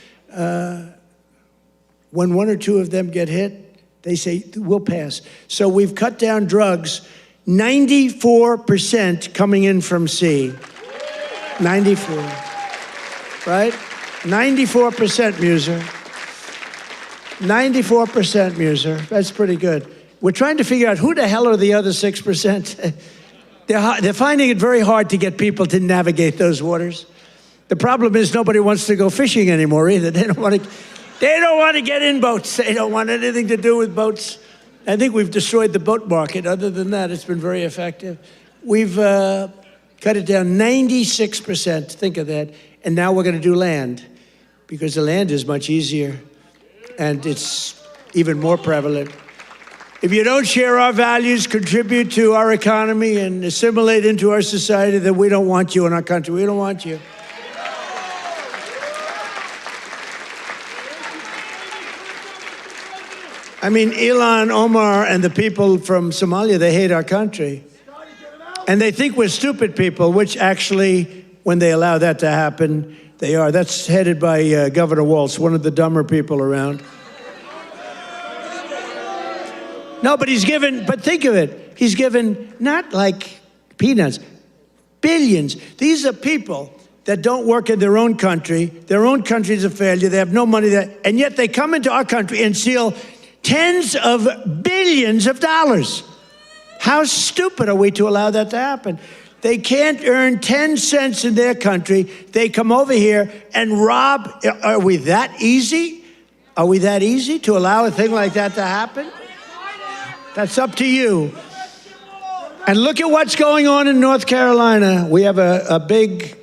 When one or two of them get hit, they say, we'll pass. So we've cut down drugs, 94% coming in from sea. 94, right? 94%, Muser. 94%, Muser. That's pretty good. We're trying to figure out who the hell are the other 6%. They're finding it very hard to get people to navigate those waters. The problem is nobody wants to go fishing anymore either. They don't want to get in boats. They don't want anything to do with boats. I think we've destroyed the boat market. Other than that, it's been very effective. We've cut it down 96%. Think of that. And now we're going to do land because the land is much easier and it's even more prevalent. If you don't share our values, contribute to our economy, and assimilate into our society, then we don't want you in our country. We don't want you. I mean, Ilhan Omar and the people from Somalia, they hate our country. And they think we're stupid people, which actually, when they allow that to happen, they are. That's headed by Governor Walz, one of the dumber people around. No, but think of it. He's given not like peanuts, billions. These are people that don't work in their own country. Their own country is a failure. They have no money there. And yet they come into our country and steal tens of billions of dollars. How stupid are we to allow that to happen? They can't earn 10 cents in their country. They come over here and rob. Are we that easy? Are we that easy to allow a thing like that to happen? That's up to you. And look at what's going on in North Carolina. We have a big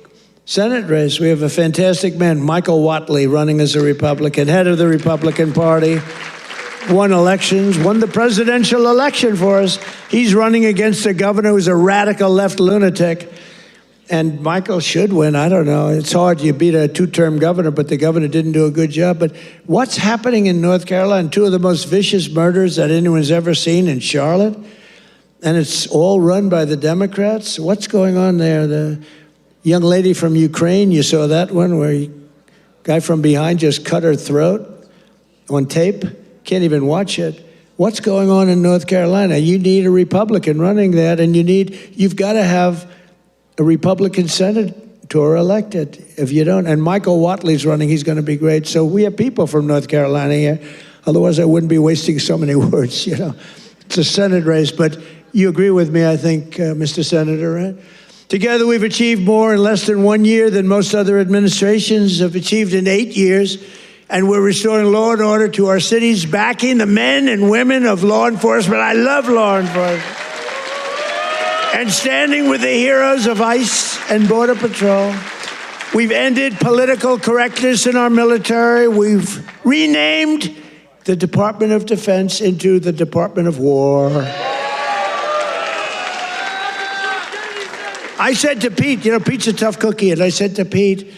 Senate race. We have a fantastic man, Michael Whatley, running as a Republican, head of the Republican Party. Won elections, won the presidential election for us. He's running against a governor who's a radical left lunatic. And Michael should win. I don't know. It's hard. You beat a two-term governor, but the governor didn't do a good job. But what's happening in North Carolina? Two of the most vicious murders that anyone's ever seen in Charlotte. And it's all run by the Democrats. What's going on there? The young lady from Ukraine, you saw that one where a guy from behind just cut her throat on tape. Can't even watch it. What's going on in North Carolina? You need a Republican running that, and you've got to have a Republican senator elected. If you don't, and Michael Whatley's running, he's going to be great. So we have people from North Carolina here. Otherwise, I wouldn't be wasting so many words, It's a Senate race, but you agree with me, I think, Mr. Senator, right? Together, we've achieved more in less than 1 year than most other administrations have achieved in 8 years. And we're restoring law and order to our cities, backing the men and women of law enforcement. I love law enforcement. And standing with the heroes of ICE and Border Patrol. We've ended political correctness in our military. We've renamed the Department of Defense into the Department of War. I said to Pete, Pete's a tough cookie, and I said to Pete,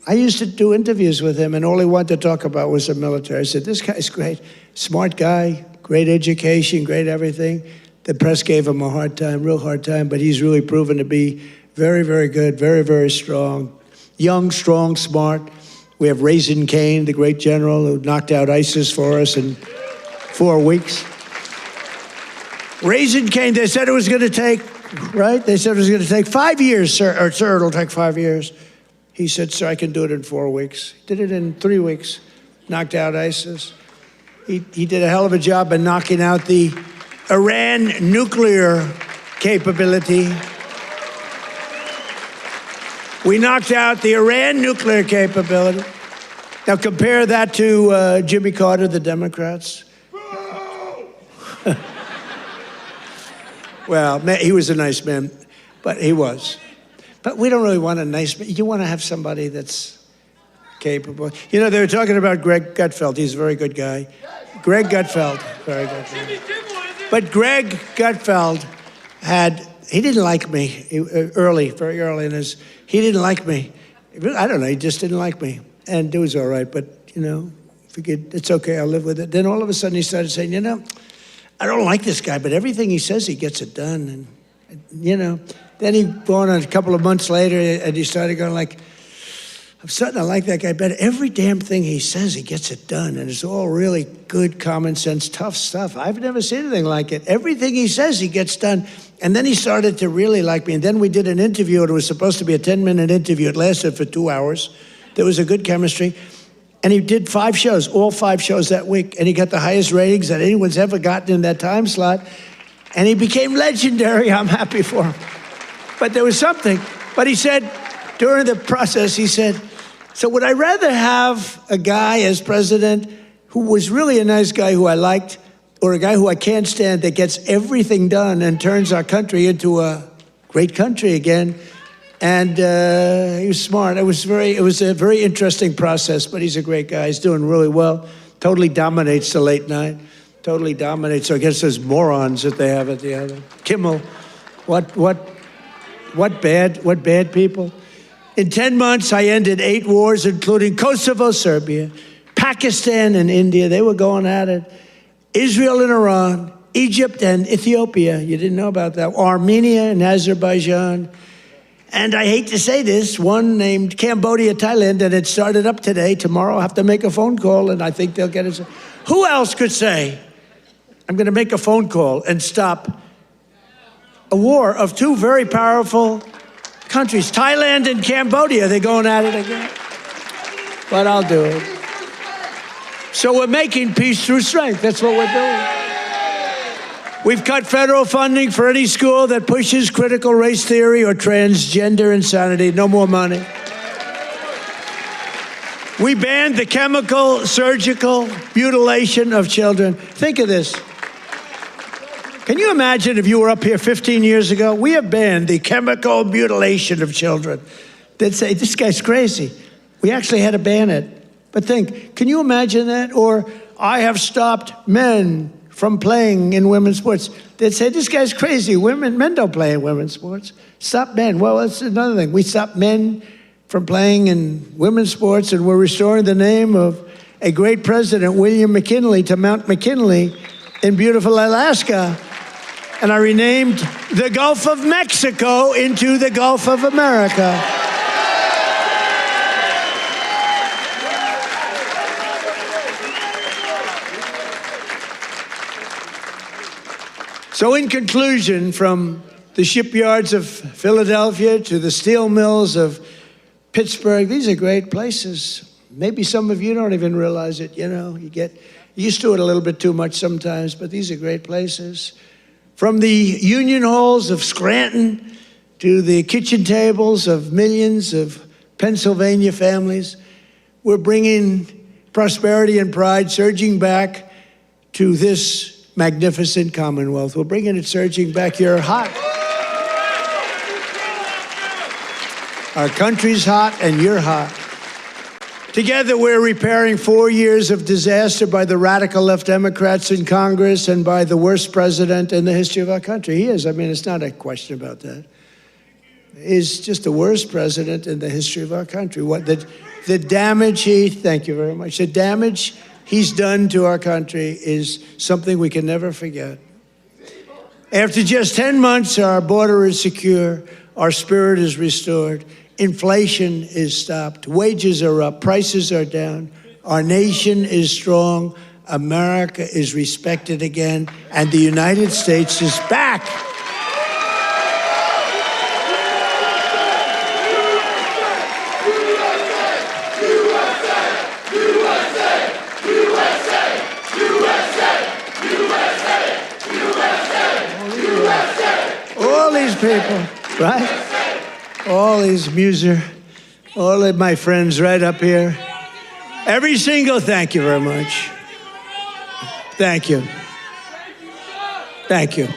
I used to do interviews with him, and all he wanted to talk about was the military. I said, this guy's great, smart guy, great education, great everything. The press gave him a hard time, real hard time, but he's really proven to be very, very good, very, very strong. Young, strong, smart. We have Raisin Cain, the great general who knocked out ISIS for us in 4 weeks. Raisin Cain, they said it was going to take, right? They said it was going to take 5 years, sir, or sir, it'll take 5 years. He said, sir, I can do it in 4 weeks. He did it in 3 weeks, knocked out ISIS. He did a hell of a job in knocking out the Iran nuclear capability. We knocked out the Iran nuclear capability. Now compare that to Jimmy Carter, the Democrats. Well, he was a nice man, but he was. But we don't really want a nice man. You want to have somebody that's capable. They were talking about Greg Gutfeld. He's a very good guy. Greg Gutfeld, very good guy. But Greg Gutfeld he didn't like me very early in his, he didn't like me. I don't know, he just didn't like me. And it was all right, but, it's okay, I'll live with it. Then all of a sudden he started saying, I don't like this guy, but everything he says, he gets it done. And, then he went on a couple of months later, and he started going like, I'm starting to like that guy better. Every damn thing he says, he gets it done. And it's all really good, common sense, tough stuff. I've never seen anything like it. Everything he says, he gets done. And then he started to really like me. And then we did an interview. It was supposed to be a 10-minute interview. It lasted for 2 hours. There was a good chemistry. And he did 5 shows, all 5 shows that week. And he got the highest ratings that anyone's ever gotten in that time slot. And he became legendary. I'm happy for him. But there was something. But he said, during the process, he said, so would I rather have a guy as president who was really a nice guy who I liked, or a guy who I can't stand that gets everything done and turns our country into a great country again? And he was smart. It was a very interesting process, but he's a great guy. He's doing really well. Totally dominates the late night. Totally dominates against those morons that they have at the other. Kimmel, what bad people? In 10 months, I ended 8 wars, including Kosovo, Serbia, Pakistan, and India. They were going at it. Israel and Iran, Egypt and Ethiopia. You didn't know about that. Armenia and Azerbaijan. And I hate to say this, one named Cambodia, Thailand, and it started up today. Tomorrow I'll have to make a phone call, and I think they'll get it. Who else could say, I'm going to make a phone call and stop a war of two very powerful countries, Thailand and Cambodia. They're going at it again. But I'll do it. So we're making peace through strength. That's what we're doing. We've cut federal funding for any school that pushes critical race theory or transgender insanity. No more money. We banned the chemical, surgical mutilation of children. Think of this. Can you imagine if you were up here 15 years ago? We have banned the chemical mutilation of children. They'd say, this guy's crazy. We actually had to ban it. But think, can you imagine that? Or I have stopped men from playing in women's sports. They'd say, this guy's crazy. Men don't play in women's sports. Stop men. Well, that's another thing. We stopped men from playing in women's sports, and we're restoring the name of a great president, William McKinley, to Mount McKinley in beautiful Alaska. And I renamed the Gulf of Mexico into the Gulf of America. So in conclusion, from the shipyards of Philadelphia to the steel mills of Pittsburgh, these are great places. Maybe some of you don't even realize it, you know. You get used to it a little bit too much sometimes, but these are great places. From the union halls of Scranton to the kitchen tables of millions of Pennsylvania families, we're bringing prosperity and pride surging back to this magnificent Commonwealth. We're bringing it surging back. You're hot. Our country's hot and you're hot. Together, we're repairing 4 years of disaster by the radical left Democrats in Congress and by the worst president in the history of our country. He is. I mean, it's not a question about that. He's just the worst president in the history of our country. The damage thank you very much. The damage he's done to our country is something we can never forget. After just 10 months, our border is secure, our spirit is restored, inflation is stopped, wages are up, prices are down, our nation is strong, America is respected again, and the United States is back. All these people, right? All these all of my friends right up here. Every single, thank you very much. Thank you. Thank you.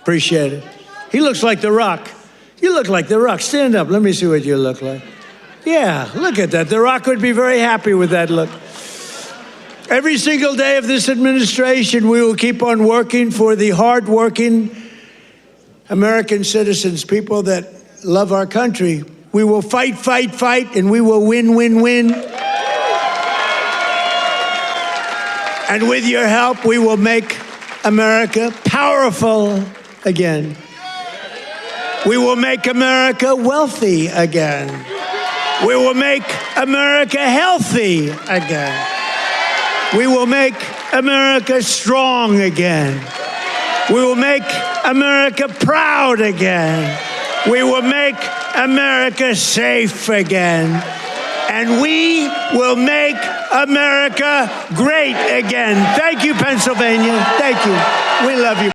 Appreciate it. He looks like The Rock. You look like The Rock. Stand up. Let me see what you look like. Yeah, look at that. The Rock would be very happy with that look. Every single day of this administration, we will keep on working for the hard-working American citizens, people that love our country. We will fight, fight, fight, and we will win, win, win. And with your help, we will make America powerful again. We will make America wealthy again. We will make America healthy again. We will make America strong again. We will make America proud again. We will make America safe again. And we will make America great again. Thank you, Pennsylvania. Thank you. We love you.